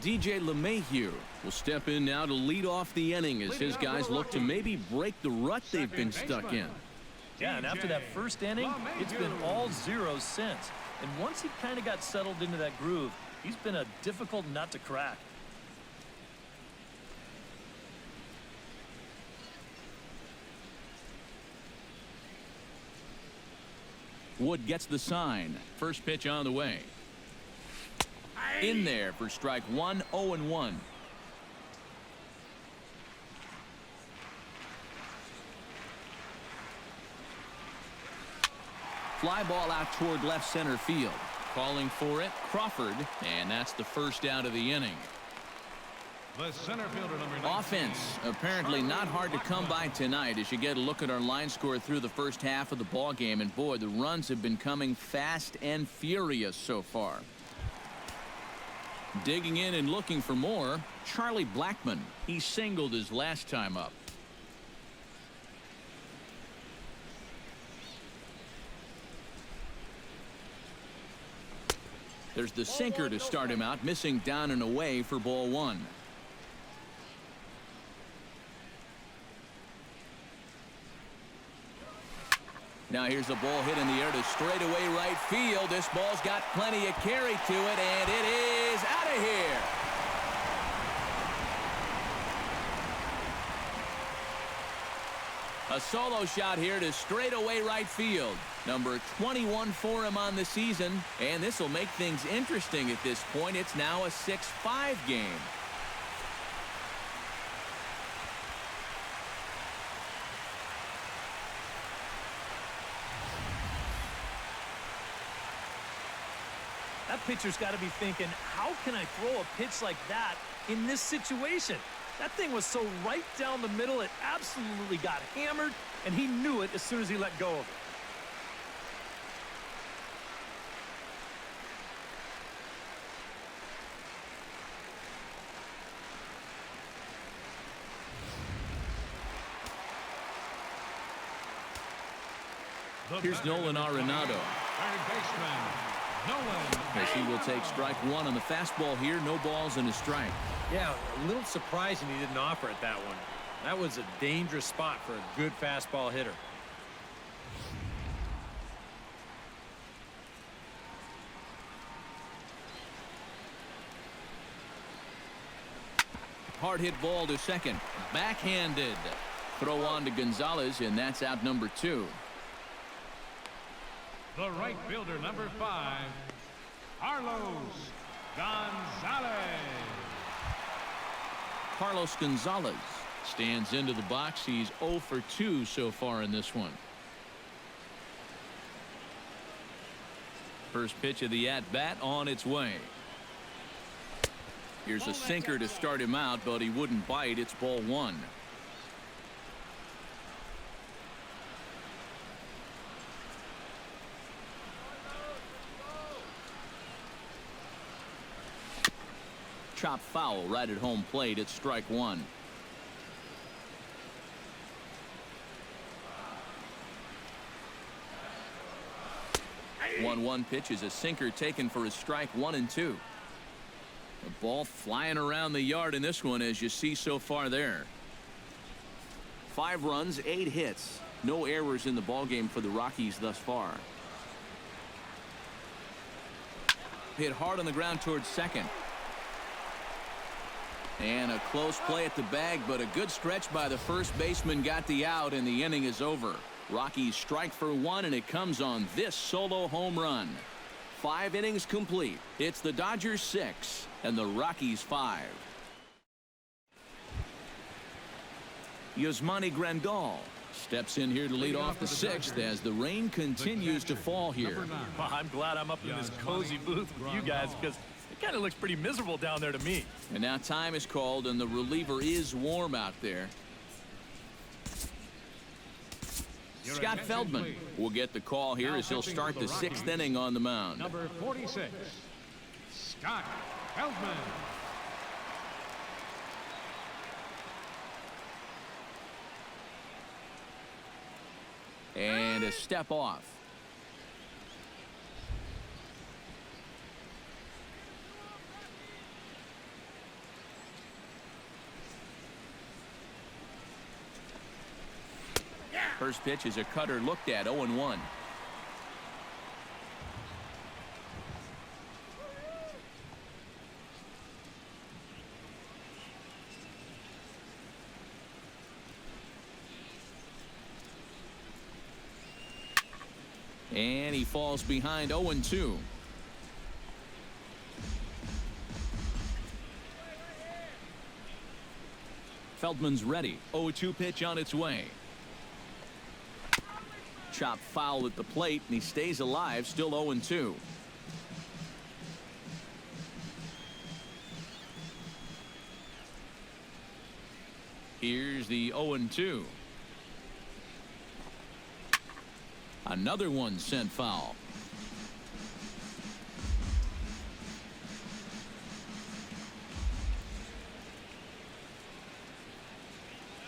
DJ LeMahieu will step in now to lead off the inning as his guys look to maybe break the rut they've been stuck in. Yeah, and after that first inning, it's been all zeros since. And once he kind of got settled into that groove, he's been a difficult nut to crack. Wood gets the sign. First pitch on the way. In there for strike 1, 0-1. Fly ball out toward left center field. Calling for it, Crawford, and that's the first out of the inning. The center fielder, number 19. Offense apparently not hard to come by tonight as you get a look at our line score through the first half of the ball game, and boy, the runs have been coming fast and furious so far. Digging in and looking for more, Charlie Blackmon. He singled his last time up. There's the sinker to start him out, missing down and away for ball 1. Now here's a ball hit in the air to straightaway right field. This ball's got plenty of carry to it, and it is out of here. A solo shot here to straightaway right field. Number 21 for him on the season, and this will make things interesting at this point. It's now a 6-5 game. That pitcher's got to be thinking, how can I throw a pitch like that in this situation? That thing was so right down the middle, it absolutely got hammered, and he knew it as soon as he let go of it. Here's Nolan Arenado. Third baseman, Nolan. As he will take strike 1 on the fastball here. No balls and a strike. Yeah, a little surprising he didn't offer it that one. That was a dangerous spot for a good fastball hitter. Hard hit ball to second. Backhanded. Throw on to Gonzalez, and that's out number 2. The right fielder, number 5, Carlos Gonzalez. Carlos Gonzalez stands into the box. He's 0 for 2 so far in this one. First pitch of the at-bat on its way. Here's a sinker to start him out, but he wouldn't bite. It's ball 1. Chop foul right at home plate. It's strike 1. One pitch is a sinker taken for his strike 1 and 2. The ball flying around the yard in this one, as you see so far there. 5 runs, 8 hits. No errors in the ballgame for the Rockies thus far. Hit hard on the ground towards second. And a close play at the bag, but a good stretch by the first baseman got the out, and the inning is over. Rockies strike for 1, and it comes on this solo home run. 5 innings complete. It's the Dodgers 6 and the Rockies 5. Yasmani Grandal steps in here to lead off the 6th as the rain continues to fall here. Well, I'm glad I'm up in this cozy booth with you guys, because it kind of looks pretty miserable down there to me. And now time is called, and the reliever is warm out there. Scott Feldman will get the call here as he'll start the 6th inning on the mound. Number 46, Scott Feldman. And a step off. First pitch is a cutter looked at, 0-1. And he falls behind, 0-2. Feldman's ready. 0-2 pitch on its way. Chop foul at the plate, and he stays alive, still 0-2. Here's the 0-2. Another one sent foul.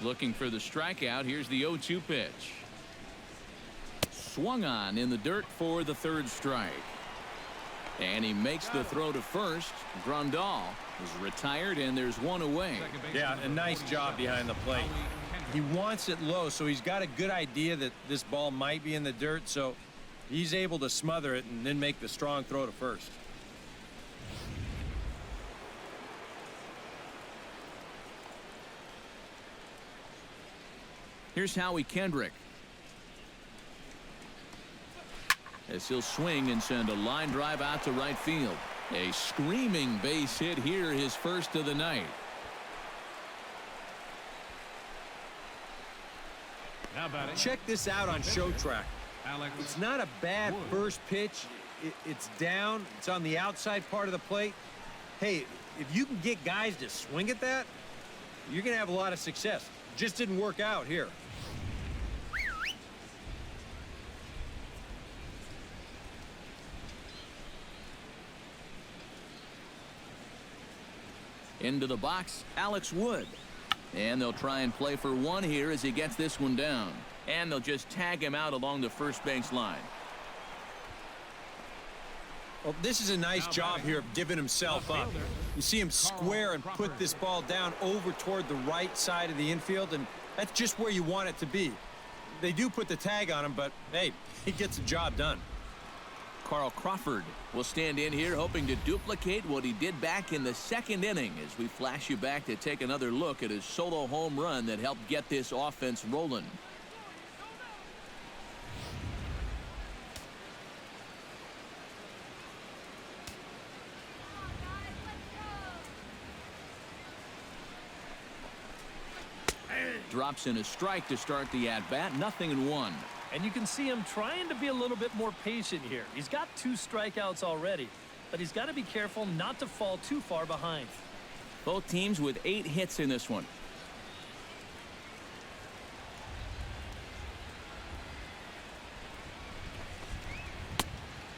Looking for the strikeout. Here's the 0-2 pitch. Swung on in the dirt for the 3rd strike. And he makes the throw to first. Grandal is retired, and there's one away. Yeah, a nice job behind the plate. He wants it low, so he's got a good idea that this ball might be in the dirt, so he's able to smother it and then make the strong throw to first. Here's Howie Kendrick, as he'll swing and send a line drive out to right field. A screaming base hit here, his first of the night. Check this out on Show Track. It's not a bad first pitch. It's down. It's on the outside part of the plate. Hey, if you can get guys to swing at that, you're going to have a lot of success. Just didn't work out here. Into the box, Alex Wood. And they'll try and play for 1 here as he gets this one down. And they'll just tag him out along the first base line. Well, this is a nice job here of giving himself up. You see him square and put this ball down over toward the right side of the infield, and that's just where you want it to be. They do put the tag on him, but, hey, he gets the job done. Carl Crawford will stand in here hoping to duplicate what he did back in the 2nd inning as we flash you back to take another look at his solo home run that helped get this offense rolling. Drops in a strike to start the at-bat. 0-1. And you can see him trying to be a little bit more patient here. He's got 2 strikeouts already, but he's got to be careful not to fall too far behind. Both teams with 8 hits in this one.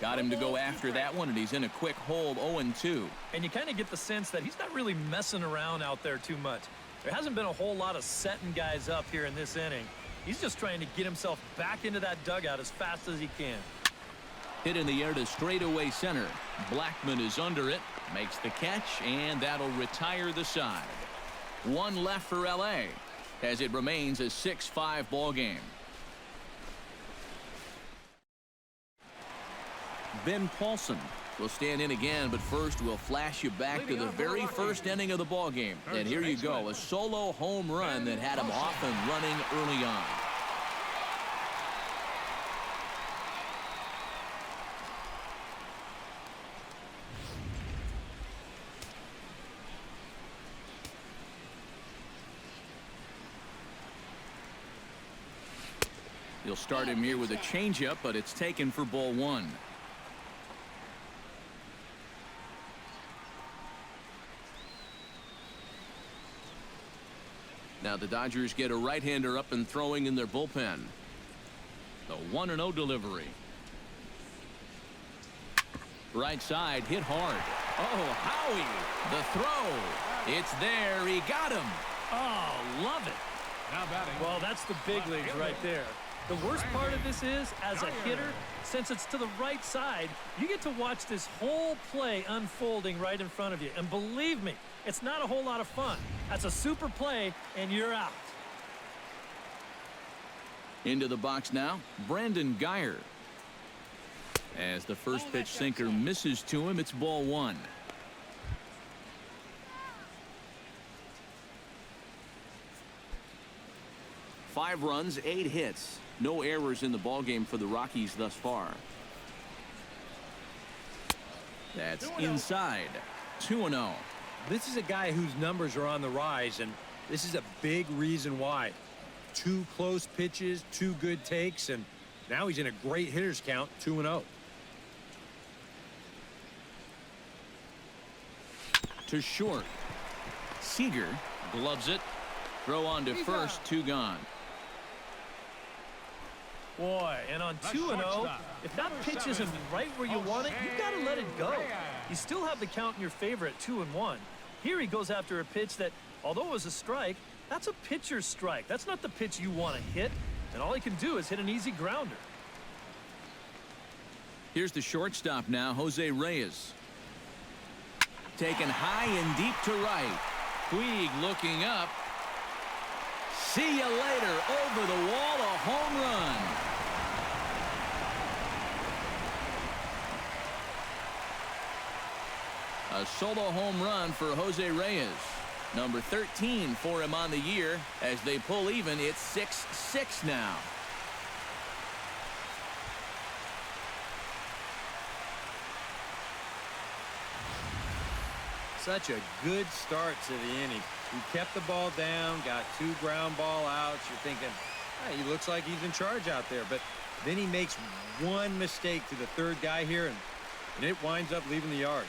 Got him to go after that one, and he's in a quick hold, 0-2. And you kind of get the sense that he's not really messing around out there too much. There hasn't been a whole lot of setting guys up here in this inning. He's just trying to get himself back into that dugout as fast as he can. Hit in the air to straightaway center. Blackman is under it, makes the catch, and that'll retire the side. One left for L.A. as it remains a 6-5 ball game. Ben Paulson will stand in again, but first we'll flash you back to the very first inning of the ball game. And here you go, a solo home run that had him off and running early on. He'll start him here with a changeup, but it's taken for ball one. Now the Dodgers get a right-hander up and throwing in their bullpen. The 1-0 delivery. Right side hit hard. Oh, Howie. The throw. It's there. He got him. Oh, love it. Now batting. Well, that's the big leagues right there. The worst part of this is, as a hitter, since it's to the right side, you get to watch this whole play unfolding right in front of you. And believe me, it's not a whole lot of fun. That's a super play, and you're out. Into the box now, Brandon Guyer. As the first pitch sinker misses to him, it's ball one. Five runs, 8 hits. No errors in the ballgame for the Rockies thus far. That's inside. 2-0. This is a guy whose numbers are on the rise, and this is a big reason why. 2 close pitches, 2 good takes, and now he's in a great hitter's count, 2-0. To short. Seager gloves it. Throw on to first, 2 gone. Boy, and on 2-0, if that pitch isn't right where you want it, you've got to let it go. You still have the count in your favor at 2-1. Here he goes after a pitch that, although it was a strike, that's a pitcher's strike. That's not the pitch you want to hit, and all he can do is hit an easy grounder. Here's the shortstop now, Jose Reyes. Taken high and deep to right. Puig looking up. See you later. Over the wall, a home run. A solo home run for Jose Reyes. Number 13 for him on the year. As they pull even, it's 6-6 now. Such a good start to the inning. He kept the ball down, got 2 ground ball outs. You're thinking, hey, he looks like he's in charge out there. But then he makes one mistake to the third guy here, and it winds up leaving the yard.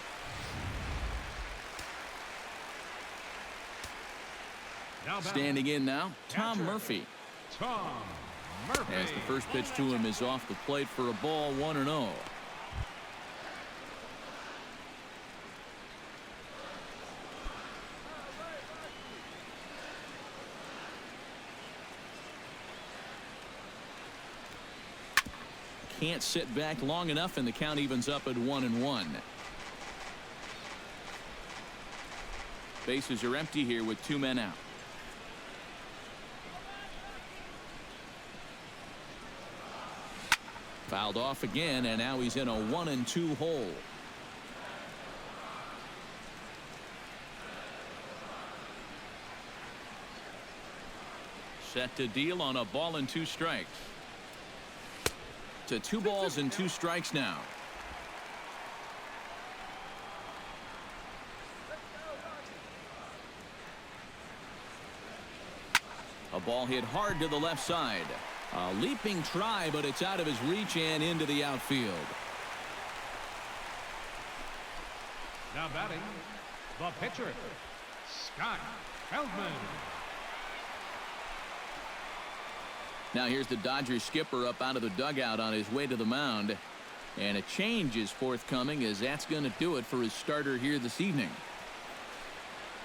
Standing in now, Tom Murphy. Tom Murphy. As the first pitch to him is off the plate for a ball, 1-0. Can't sit back long enough, and the count evens up at 1-1. Bases are empty here with 2 men out. Fouled off again, and now he's in a 1-2 hole. Set to deal on a ball and 2 strikes. To 2 balls and 2 strikes now. A ball hit hard to the left side. A leaping try, but it's out of his reach and into the outfield. Now batting, the pitcher, Scott Feldman. Now here's the Dodgers skipper up out of the dugout on his way to the mound. And a change is forthcoming, as that's going to do it for his starter here this evening.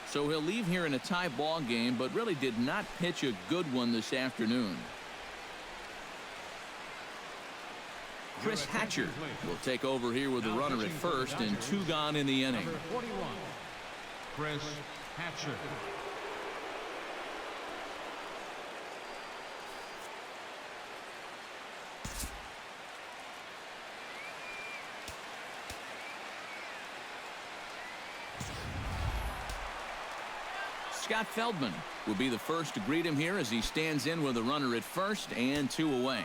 So he'll leave here in a tie ball game, but really did not pitch a good one this afternoon. Chris Hatcher will take over here with the runner at first and 2 gone in the inning. Number 41, Chris Hatcher. Scott Feldman will be the first to greet him here as he stands in with a runner at first and 2 away.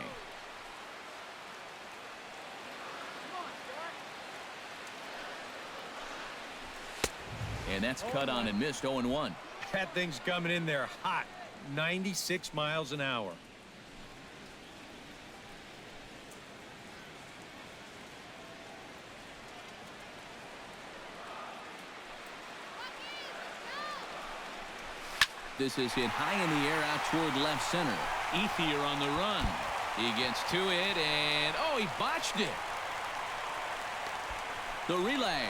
And that's cut on and missed. 0-1. That thing's coming in there hot. 96 miles an hour. This is hit high in the air out toward left center. Ethier on the run. He gets to it, and oh, he botched it. The relay.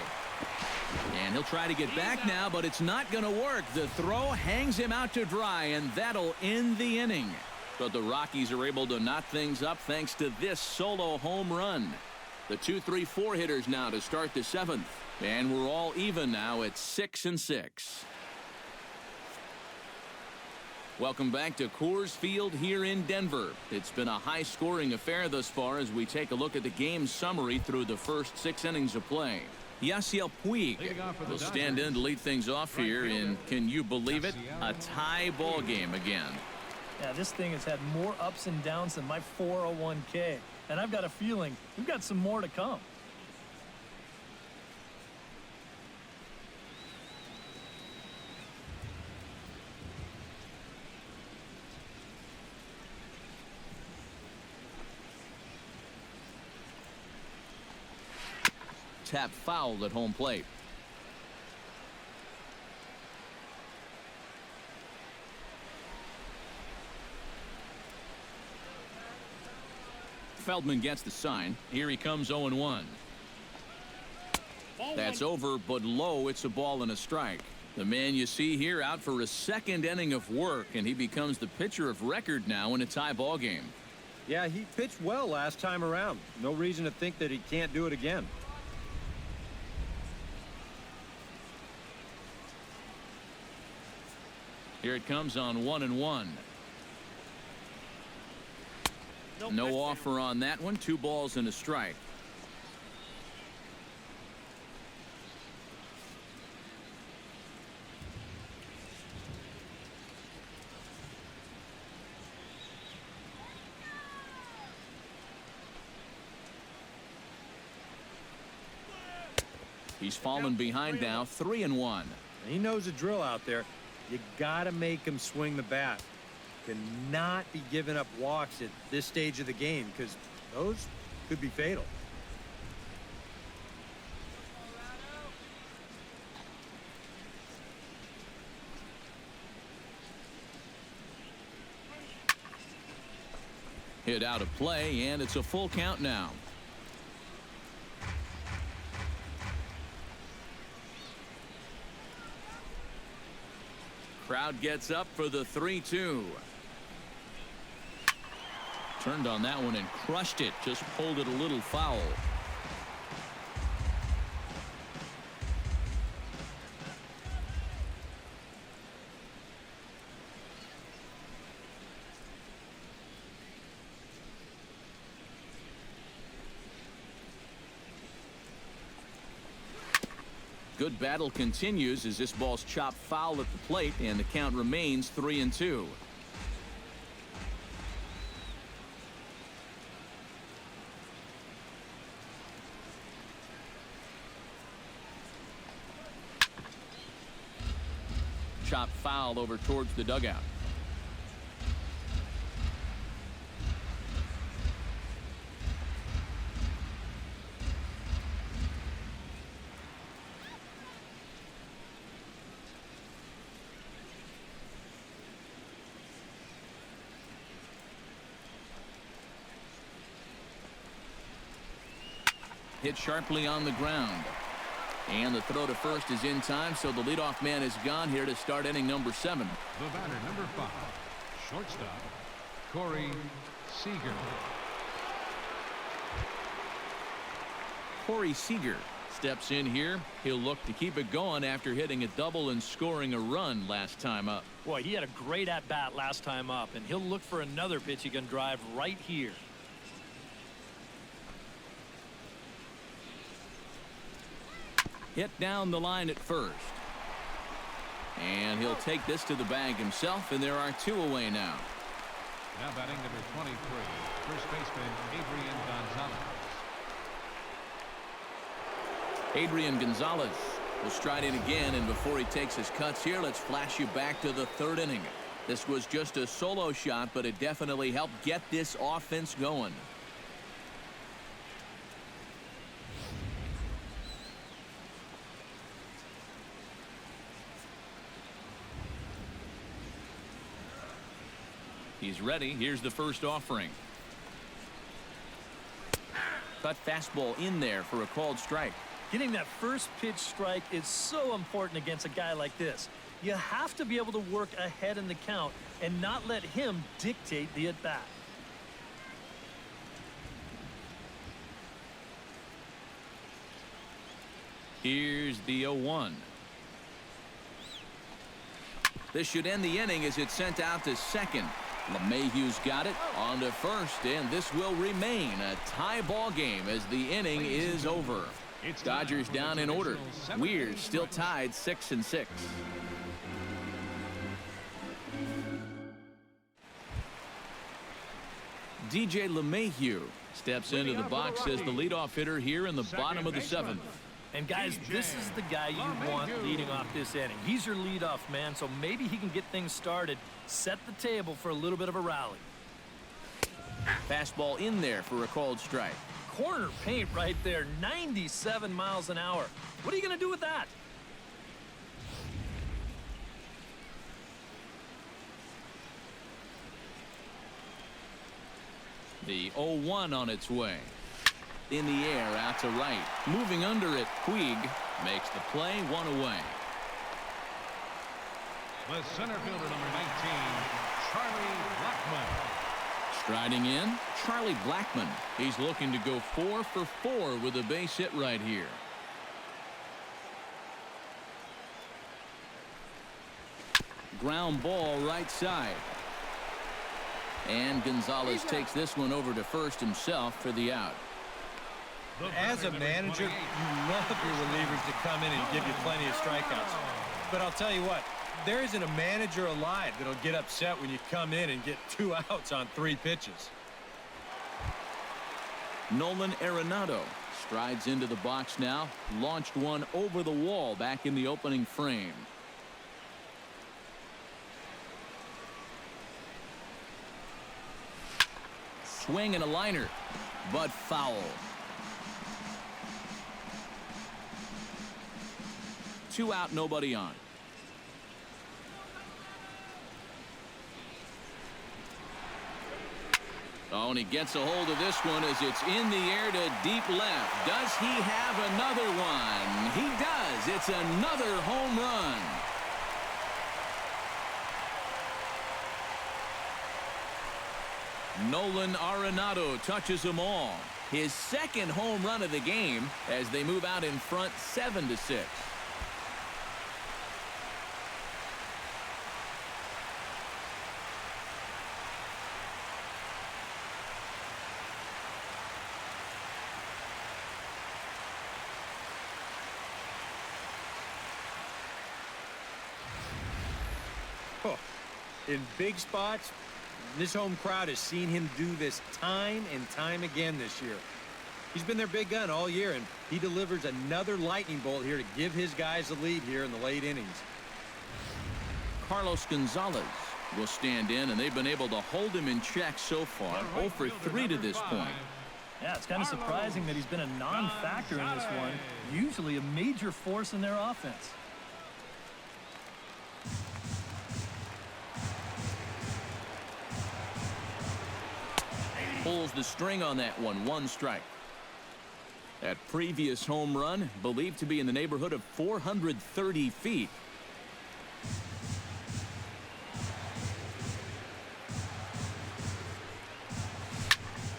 And he'll try to get back now, but it's not going to work. The throw hangs him out to dry, and that'll end the inning. But the Rockies are able to knot things up thanks to this solo home run. The 2-3-4 hitters now to start the 7th. And we're all even now at 6-6. Welcome back to Coors Field here in Denver. It's been a high-scoring affair thus far as we take a look at the game summary through the first 6 innings of play. Yasiel Puig will stand in to lead things off here, and can you believe it? A tie ball game again. Yeah, this thing has had more ups and downs than my 401k, and I've got a feeling we've got some more to come. Tap foul at home plate. Feldman gets the sign. Here he comes. 0-1. That's over, but low. It's a ball and a strike. The man you see here out for a 2nd inning of work, and he becomes the pitcher of record now in a tie ball game. Yeah, he pitched well last time around. No reason to think that he can't do it again. Here it comes on 1-1. No offer on that one. 2 balls and a strike. He's fallen behind now. 3-1. He knows the drill out there. You got to make him swing the bat. Cannot be giving up walks at this stage of the game because those could be fatal. Hit out of play, and it's a full count now. Crowd gets up for the 3-2. Turned on that one and crushed it. Just pulled it a little foul. Good battle continues as this ball's chopped foul at the plate, and the count remains 3-2. Chopped foul over towards the dugout. Hit sharply on the ground. And the throw to first is in time, so the leadoff man is gone here to start inning number 7. The batter, number 5, shortstop, Corey Seager. Corey Seager steps in here. He'll look to keep it going after hitting a double and scoring a run last time up. Boy, he had a great at-bat last time up, and he'll look for another pitch he can drive right here. Hit down the line at first. And he'll take this to the bag himself, and there are 2 away now. Now batting number 23, first baseman Adrian Gonzalez. Adrian Gonzalez will stride in again, and before he takes his cuts here, let's flash you back to the 3rd inning. This was just a solo shot, but it definitely helped get this offense going. He's ready. Here's the first offering. Cut fastball in there for a called strike. Getting that first pitch strike is so important against a guy like this. You have to be able to work ahead in the count and not let him dictate the at-bat. Here's the 0-1. This should end the inning as it's sent out to second. LeMahieu's got it on to first, and this will remain a tie ball game as the inning is over. Dodgers down in order. We're still tied 6-6. DJ LeMahieu steps into the box as the leadoff hitter here in the bottom of the 7th. And guys, this is the guy you want leading off this inning. He's your leadoff man, so maybe he can get things started, set the table for a little bit of a rally. Fastball in there for a called strike. Corner paint right there, 97 miles an hour. What are you going to do with that? The 0-1 on its way. In the air, out to right. Moving under it, Puig makes the play, 1 away. The center fielder, number 19, Charlie Blackmon. Striding in, Charlie Blackmon. He's looking to go 4 for 4 with a base hit right here. Ground ball right side. And Gonzalez takes this one over to first himself for the out. As a manager, you love your relievers to come in and give you plenty of strikeouts. But I'll tell you what, there isn't a manager alive that'll get upset when you come in and get 2 outs on 3 pitches. Nolan Arenado strides into the box now. Launched one over the wall back in the opening frame. Swing and a liner, but foul. 2 out, nobody on. Oh, and he gets a hold of this one as it's in the air to deep left. Does he have another one? He does. It's another home run. Nolan Arenado touches them all. His 2nd home run of the game as they move out in front 7-6. In big spots, this home crowd has seen him do this time and time again this year. He's been their big gun all year, and he delivers another lightning bolt here to give his guys the lead here in the late innings. Carlos Gonzalez will stand in, and they've been able to hold him in check so far. 0 for 3 to this point. Yeah, it's kind of surprising that he's been a non-factor in this one. Usually a major force in their offense. Pulls the string on that one. 1 strike. That previous home run believed to be in the neighborhood of 430 feet.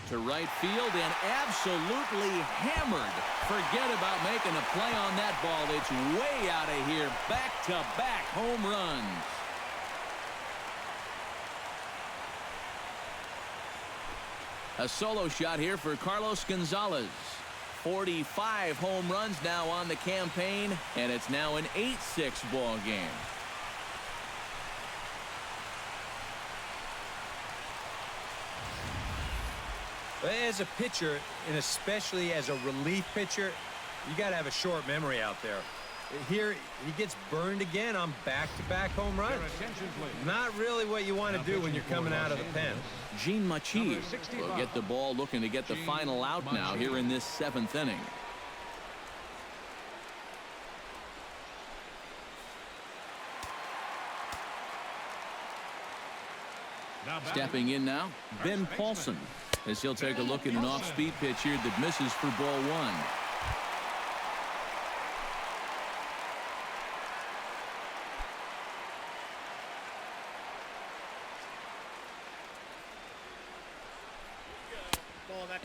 to right field and absolutely hammered. Forget about making a play on that ball. It's way out of here. Back-to-back home runs. A solo shot here for Carlos Gonzalez. 45 home runs now on the campaign, and it's now an 8-6 ball game. As a pitcher, and especially as a relief pitcher, you got to have a short memory out there. Here, he gets burned again on back-to-back home runs. Not really what you want to do when you're coming out of the pen. Gene Machi will get the ball, looking to get the final out now here in this 7th inning. Stepping in now, Ben Paulson, as he'll take a look at an off-speed pitch here that misses for ball 1.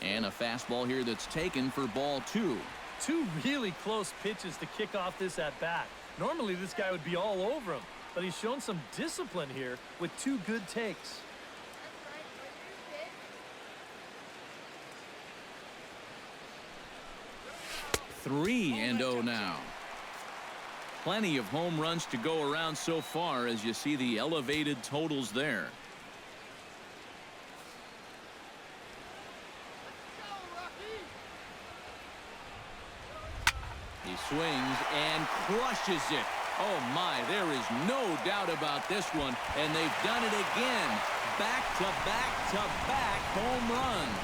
And a fastball here that's taken for ball 2. Two really close pitches to kick off this at-bat. Normally this guy would be all over him, but he's shown some discipline here with 2 good takes. Three and 0 now. Plenty of home runs to go around so far, as you see the elevated totals there. He swings and crushes it. Oh my, there is no doubt about this one, and they've done it again. Back-to-back-to-back home runs.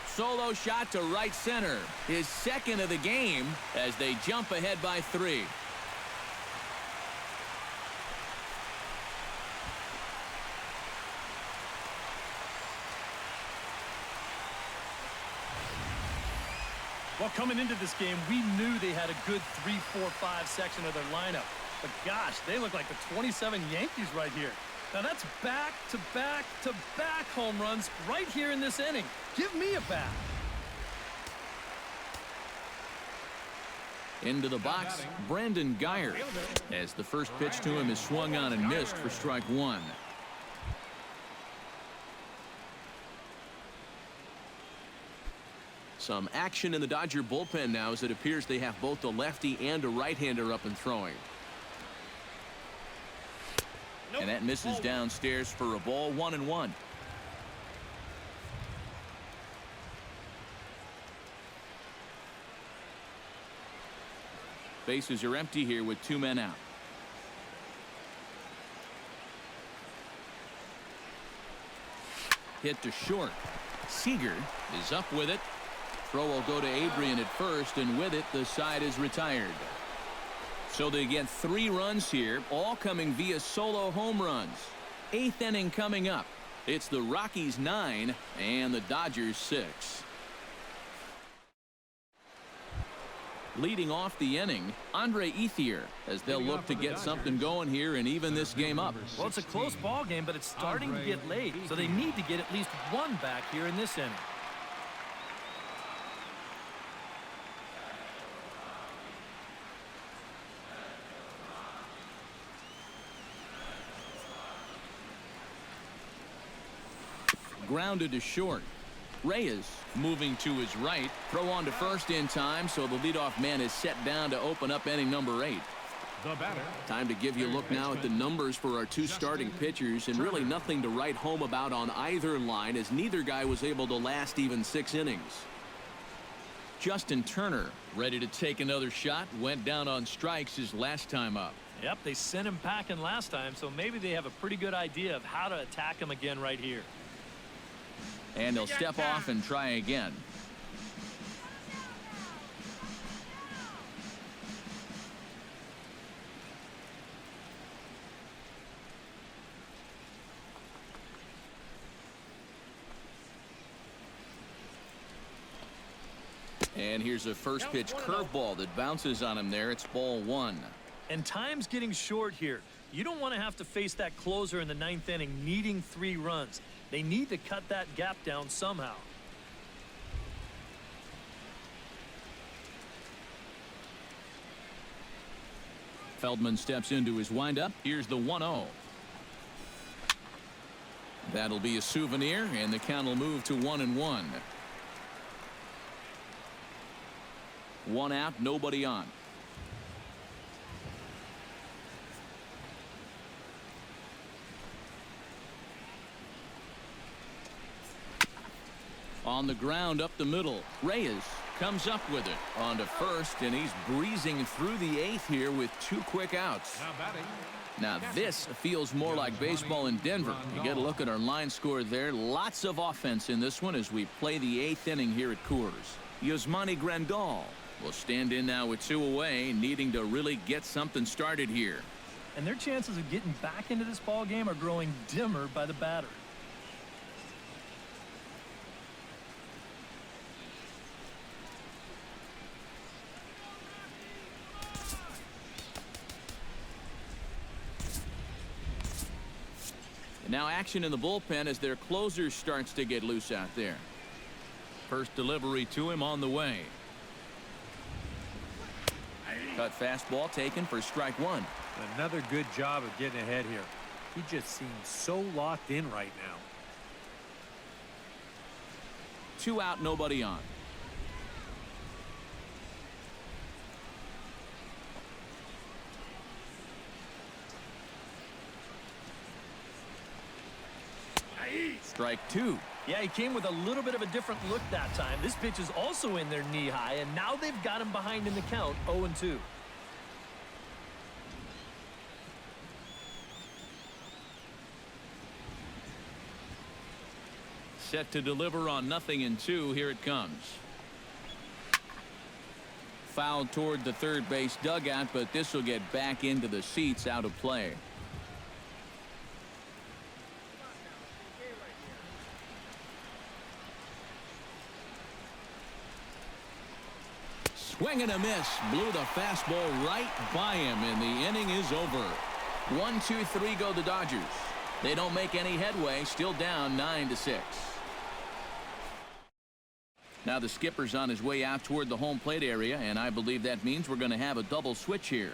Solo shot to right center. His second of the game as they jump ahead by 3. Well, coming into this game, we knew they had a good 3, 4, 5 section of their lineup. But gosh, they look like the 27 Yankees right here. Now that's back-to-back-to-back home runs right here in this inning. Give me a bat. Into the box, Brandon Geyer, as the first pitch to him is swung on and missed for strike 1. Some action in the Dodger bullpen now, as it appears they have both a lefty and a right-hander up and throwing. And that misses downstairs for a ball. 1-1. Bases are empty here with 2 men out. Hit to short. Seager is up with it. Throw will go to Adrian at first, and with it, the side is retired. So they get 3 runs here, all coming via solo home runs. 8th inning coming up. It's the Rockies 9 and the Dodgers 6. Leading off the inning, Andre Ethier, as they'll look to get something going here and even this game up. Well, it's a close ball game, but it's starting to get late, so they need to get at least 1 back here in this inning. Grounded to short. Reyes moving to his right. Throw on to first in time, so the leadoff man is set down to open up inning number 8. Time to give you a look now at the numbers for our 2 starting pitchers, and really nothing to write home about on either line, as neither guy was able to last even 6 innings. Justin Turner ready to take another shot. Went down on strikes his last time up. Yep, they sent him packing last time, so maybe they have a pretty good idea of how to attack him again right here. And they'll step off and try again. And here's a first pitch curveball that bounces on him there. It's ball 1. And time's getting short here. You don't want to have to face that closer in the 9th inning needing 3 runs. They need to cut that gap down somehow. Feldman steps into his windup. Here's the 1-0. That'll be a souvenir, and the count will move to 1-1. 1 out, nobody on. On the ground up the middle, Reyes comes up with it on to first, and he's breezing through the 8th here with 2 quick outs. Now batting. Now this feels more like baseball in Denver. You get a look at our line score there. Lots of offense in this one as we play the 8th inning here at Coors. Yasmani Grandal will stand in now with 2 away, needing to really get something started here. And their chances of getting back into this ball game are growing dimmer by the batter. And now action in the bullpen as their closer starts to get loose out there. First delivery to him on the way. Cut fastball taken for strike 1. Another good job of getting ahead here. He just seems so locked in right now. 2 out, nobody on. Strike 2. Yeah, he came with a little bit of a different look that time. This pitch is also in their knee high, and now they've got him behind in the count, 0-2. Set to deliver on 0-2. Here it comes. Fouled toward the third base dugout, but this will get back into the seats, out of play. Swing and a miss. Blew the fastball right by him, and the inning is over. 1-2-3 go the Dodgers. They don't make any headway. Still down 9-6. Now the skipper's on his way out toward the home plate area, and I believe that means we're going to have a double switch here.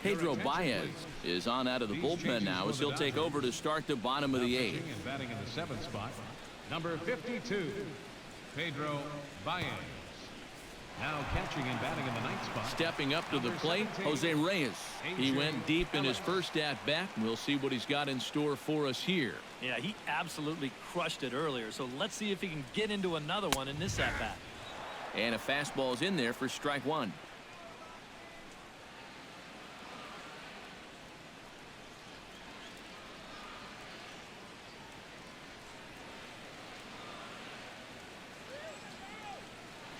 Pedro Baez is on out of the bullpen now as he'll take over to start the bottom of the 8th. And batting in the 7th spot, number 52, Pedro Baez. Now catching and batting in the 9th spot. Stepping up to the plate, Jose Reyes. He went deep in his first at-bat. We'll see what he's got in store for us here. Yeah, he absolutely crushed it earlier, so let's see if he can get into another one in this at-bat. And a fastball is in there for strike 1.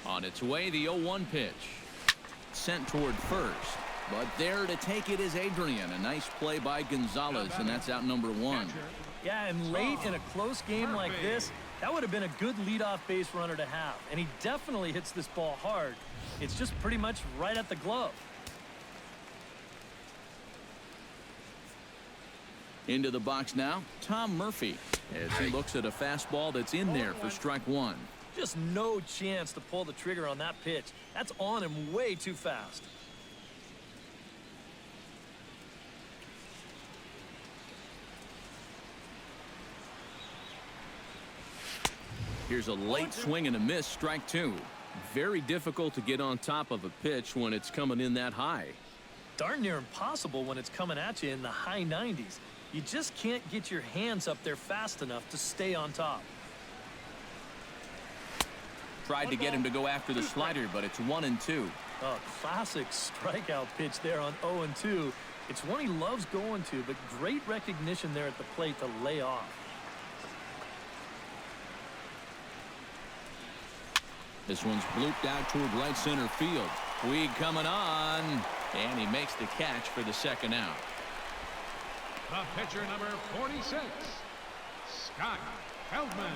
On its way, the 0-1 pitch. Sent toward first. But there to take it is Adrian. A nice play by Gonzalez, and that's out number 1. Yeah, and late in a close game like this, that would have been a good leadoff base runner to have. And he definitely hits this ball hard. It's just pretty much right at the glove. Into the box now, Tom Murphy, as he looks at a fastball that's in there for strike 1. Just no chance to pull the trigger on that pitch. That's on him way too fast. Here's a late swing and a miss, strike 2. Very difficult to get on top of a pitch when it's coming in that high. Darn near impossible when it's coming at you in the high 90s. You just can't get your hands up there fast enough to stay on top. Tried to get him to go after the slider, but it's 1-2. A classic strikeout pitch there on 0-2. It's one he loves going to, but great recognition there at the plate to lay off. This one's blooped out toward right center field. Puig coming on, and he makes the catch for the second out. The pitcher, number 46, Scott Feldman.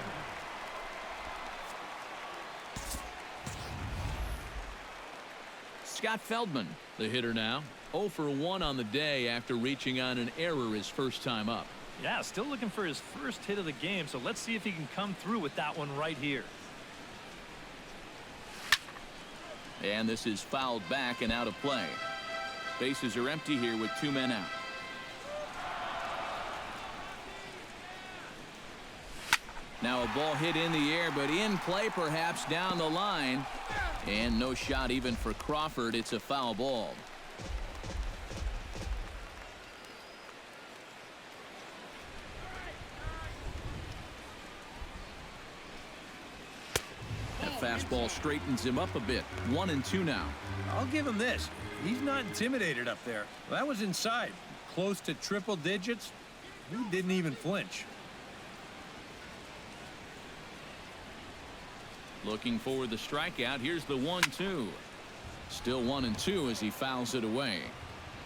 Scott Feldman, the hitter now. 0 for 1 on the day after reaching on an error his first time up. Yeah, still looking for his first hit of the game, so let's see if he can come through with that one right here. And this is fouled back and out of play. Bases are empty here with 2 men out. Now a ball hit in the air, but in play perhaps down the line. And no shot even for Crawford. It's a foul ball. Fastball straightens him up a bit. 1-2 now. I'll give him this. He's not intimidated up there. That was inside. Close to triple digits. He didn't even flinch. Looking for the strikeout. Here's the 1-2. Still 1-2 as he fouls it away.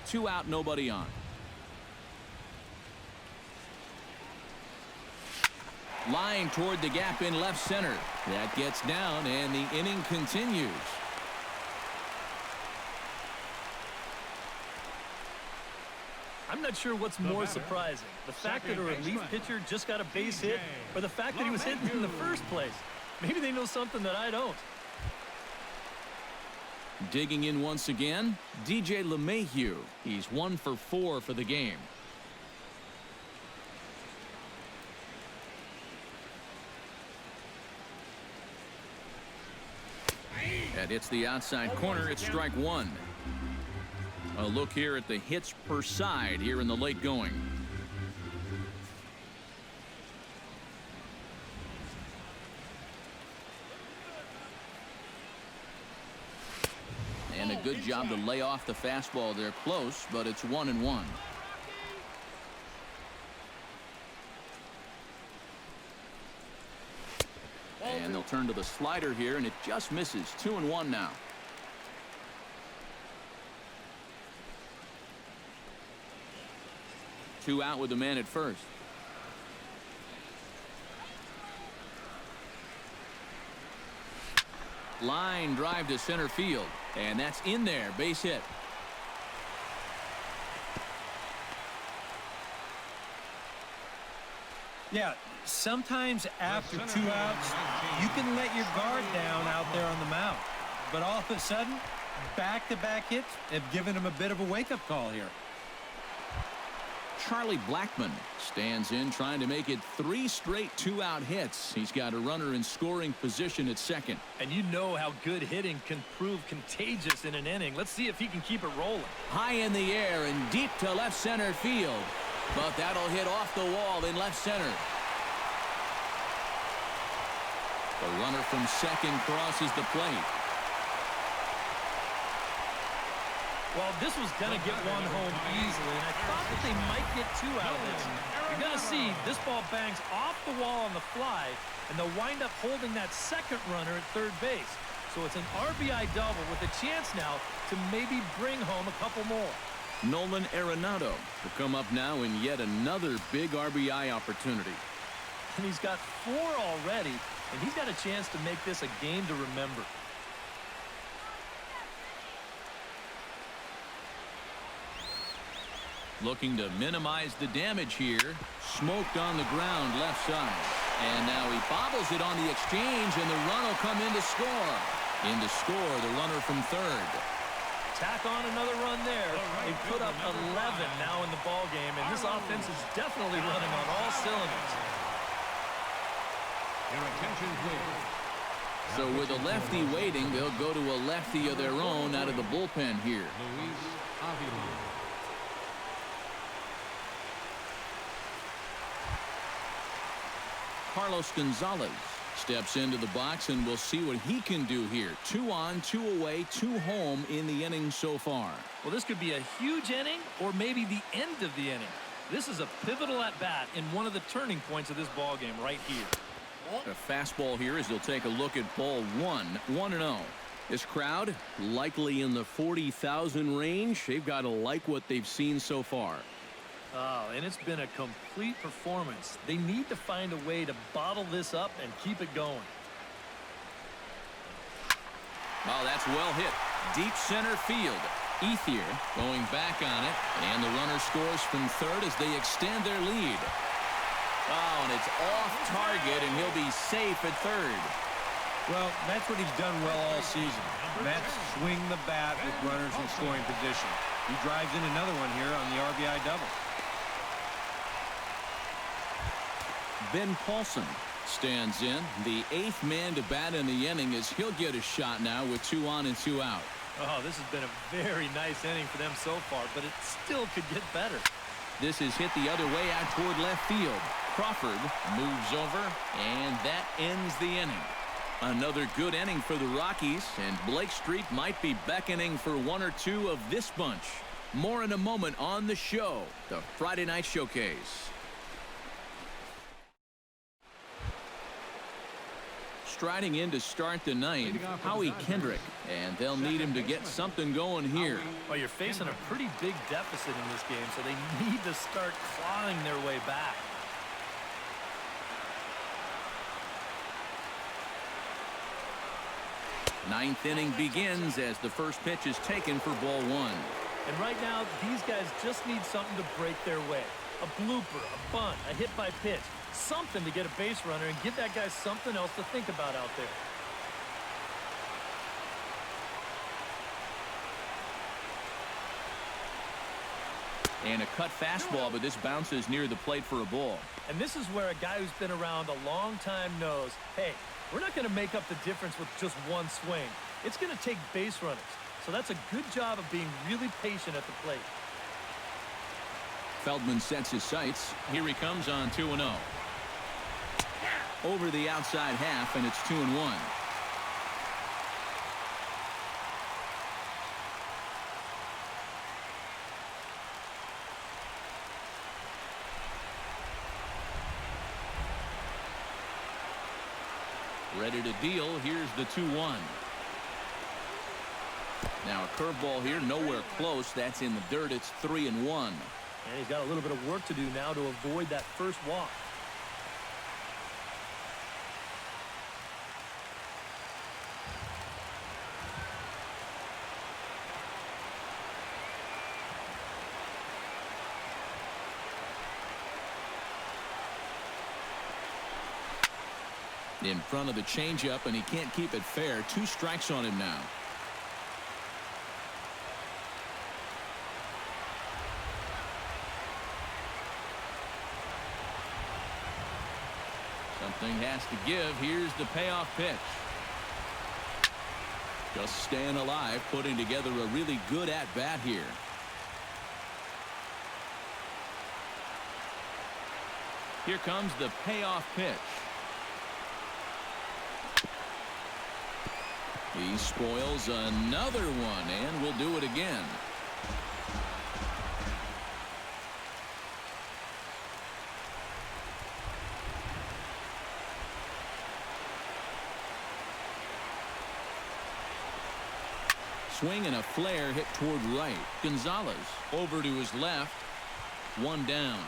2 out, nobody on. Line toward the gap in left center. That gets down, and the inning continues. I'm not sure what's more surprising, the fact that a relief pitcher just got a base hit, or the fact that he was hitting in the first place. Maybe they know something that I don't. Digging in once again, DJ LeMahieu. He's 1 for 4 for the game. That hits the outside corner. It's strike 1. A look here at the hits per side here in the late going. And a good job to lay off the fastball there close, but it's 1-1. And they'll turn to the slider here, and it just misses. 2-1 now. Two out with the man at first. Line drive to center field, and that's in there. Base hit. Yeah, sometimes after 2 outs, you can let your guard down out there on the mound. But all of a sudden, back-to-back hits have given him a bit of a wake-up call here. Charlie Blackmon stands in, trying to make it 3 straight 2-out hits. He's got a runner in scoring position at second. And you know how good hitting can prove contagious in an inning. Let's see if he can keep it rolling. High in the air and deep to left center field. But that'll hit off the wall in left center. The runner from second crosses the plate. Well, this was going to get one home easily, and I thought that they might get 2 out of this. You're going to see this ball bangs off the wall on the fly, and they'll wind up holding that second runner at third base. So it's an RBI double with a chance now to maybe bring home a couple more. Nolan Arenado will come up now in yet another big RBI opportunity. And he's got 4 already, and he's got a chance to make this a game to remember. Looking to minimize the damage here. Smoked on the ground left side. And now he bobbles it on the exchange, and the run will come in to score. In to score, the runner from third. Tack on another run there. They put up 11 now in the ball game, and this offense is definitely running on all cylinders. Your attention, please. So with a lefty waiting, they'll go to a lefty of their own out of the bullpen here. Luis Avila. Carlos Gonzalez steps into the box, and we'll see what he can do here. 2 on, 2 away, 2 home in the inning so far. Well, this could be a huge inning or maybe the end of the inning. This is a pivotal at-bat in one of the turning points of this ball game right here. A fastball here as they'll take a look at ball 1, 1-0. This crowd likely in the 40,000 range. They've got to like what they've seen so far. Oh, and it's been a complete performance. They need to find a way to bottle this up and keep it going. Oh, that's well hit. deep center field. Ethier going back on it, and the runner scores from third as they extend their lead. Oh, and it's off target, and he'll be safe at third. Well, that's what he's done well all season. That's swing the bat with runners in scoring position. He drives in another one here on the RBI double. Ben Paulson stands in. The 8th man to bat in the inning as he'll get a shot now with 2 on and 2 out. Oh, this has been a very nice inning for them so far, but it still could get better. This is hit the other way out toward left field. Crawford moves over, and that ends the inning. Another good inning for the Rockies, and Blake Street might be beckoning for 1 or 2 of this bunch. More in a moment on the show, the Friday Night Showcase. Striding in to start the ninth, Howie Kendrick, and they'll need him to get something going here. Well, you're facing a pretty big deficit in this game, so they need to start clawing their way back. Ninth inning begins as the first pitch is taken for ball 1. And right now, these guys just need something to break their way. A blooper, a bunt, a hit by pitch. Something to get a base runner and give that guy something else to think about out there. And a cut fastball, but this bounces near the plate for a ball. And this is where a guy who's been around a long time knows, hey, we're not going to make up the difference with just one swing. It's going to take base runners. So that's a good job of being really patient at the plate. Feldman sets his sights. Here he comes on 2-0. Over the outside half, and it's 2-1. Ready to deal. Here's the 2-1. Now a curveball here, nowhere close. That's in the dirt. It's 3-1. And he's got a little bit of work to do now to avoid that first walk. In front of the changeup, and he can't keep it fair. 2 strikes on him now. Something has to give. Here's the payoff pitch. Just staying alive, putting together a really good at-bat here. Here comes the payoff pitch. He spoils another one, and will do it again. Swing and a flare hit toward right. Gonzalez over to his left. 1 down.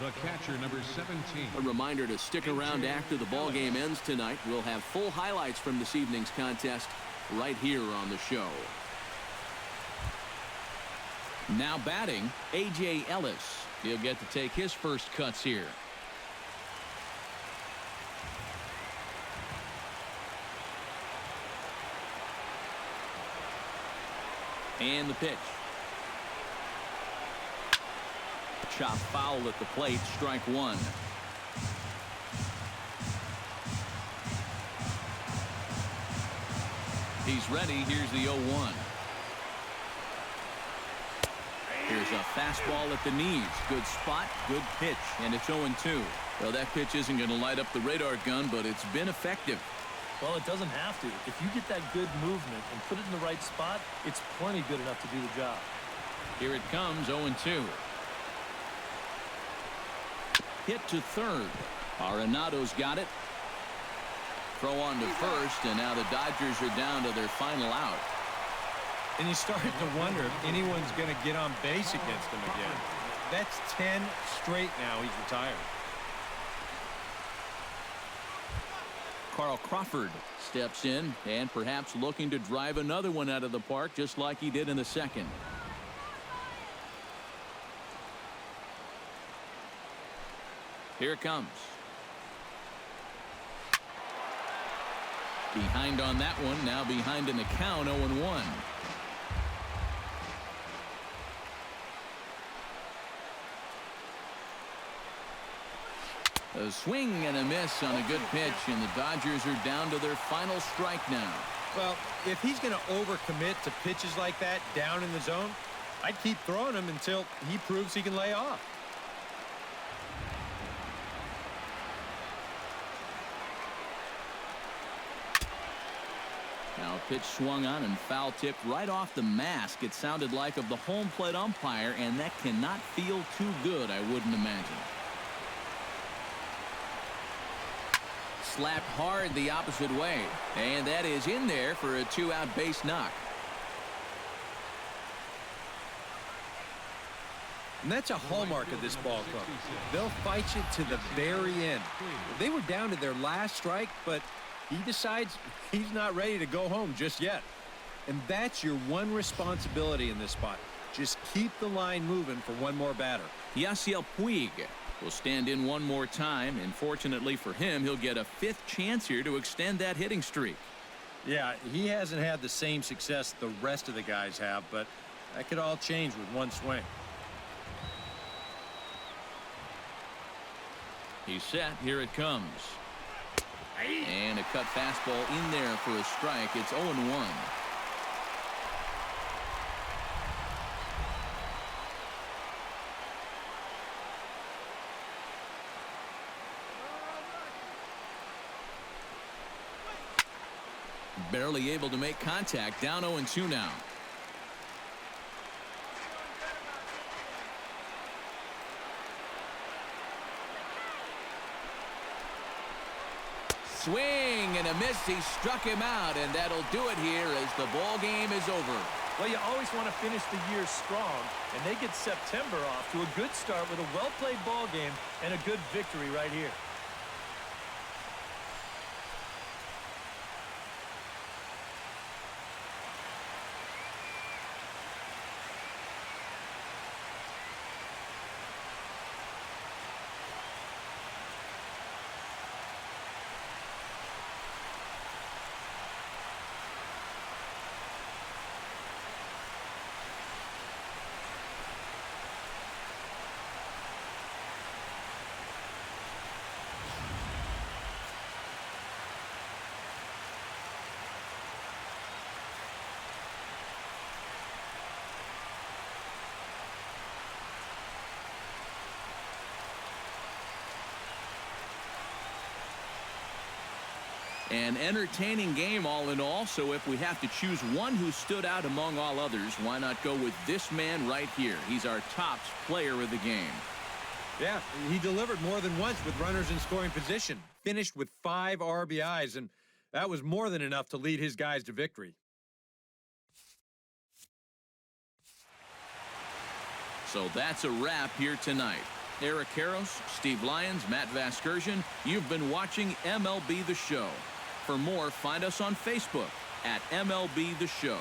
The catcher, number 17. A reminder to stick around after the ball game ends tonight. We'll have full highlights from this evening's contest right here on the show. Now batting, A.J. Ellis. He'll get to take his first cuts here. And the pitch. Chop foul at the plate, strike 1. He's ready. Here's the 0-1. Here's a fastball at the knees. Good spot, good pitch, and it's 0-2. Well, that pitch isn't going to light up the radar gun, but it's been effective. Well, it doesn't have to. If you get that good movement and put it in the right spot, it's plenty good enough to do the job. Here it comes, 0-2. Hit to third. Arenado's got it. Throw on to first, and now the Dodgers are down to their final out. And you start to wonder if anyone's going to get on base against him again. That's 10 straight now. He's retired. Carl Crawford steps in and perhaps looking to drive another one out of the park just like he did in the second. Here it comes. Behind on that one, now behind in the count, 0-1. A swing and a miss on a good pitch, and the Dodgers are down to their final strike now. Well, if he's going to overcommit to pitches like that down in the zone, I'd keep throwing him until he proves he can lay off. Now a pitch swung on and foul tipped right off the mask, it sounded like, of the home plate umpire, and that cannot feel too good, I wouldn't imagine. Slapped hard the opposite way, and that is in there for a 2-out base knock. And that's a hallmark of this ball club. They'll fight you to the very end. They were down to their last strike, but he decides he's not ready to go home just yet. And that's your one responsibility in this spot. Just keep the line moving for one more batter. Yasiel Puig will stand in one more time, and fortunately for him, he'll get a 5th chance here to extend that hitting streak. Yeah, he hasn't had the same success the rest of the guys have, but that could all change with one swing. He's set. Here it comes. And a cut fastball in there for a strike. It's 0-1. Barely able to make contact. Down 0-2 now. Swing and a miss. He struck him out, and that'll do it here as the ball game is over. Well, you always want to finish the year strong, and they get September off to a good start with a well-played ball game and a good victory right here. An entertaining game all in all, so if we have to choose one who stood out among all others, why not go with this man right here? He's our top player of the game. Yeah, he delivered more than once with runners in scoring position. Finished with 5 RBIs, and that was more than enough to lead his guys to victory. So that's a wrap here tonight. Eric Karros, Steve Lyons, Matt Vasgersian, you've been watching MLB The Show. For more, find us on Facebook at MLB The Show.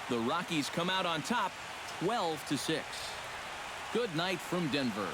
The Rockies come out on top 12-6. Good night from Denver.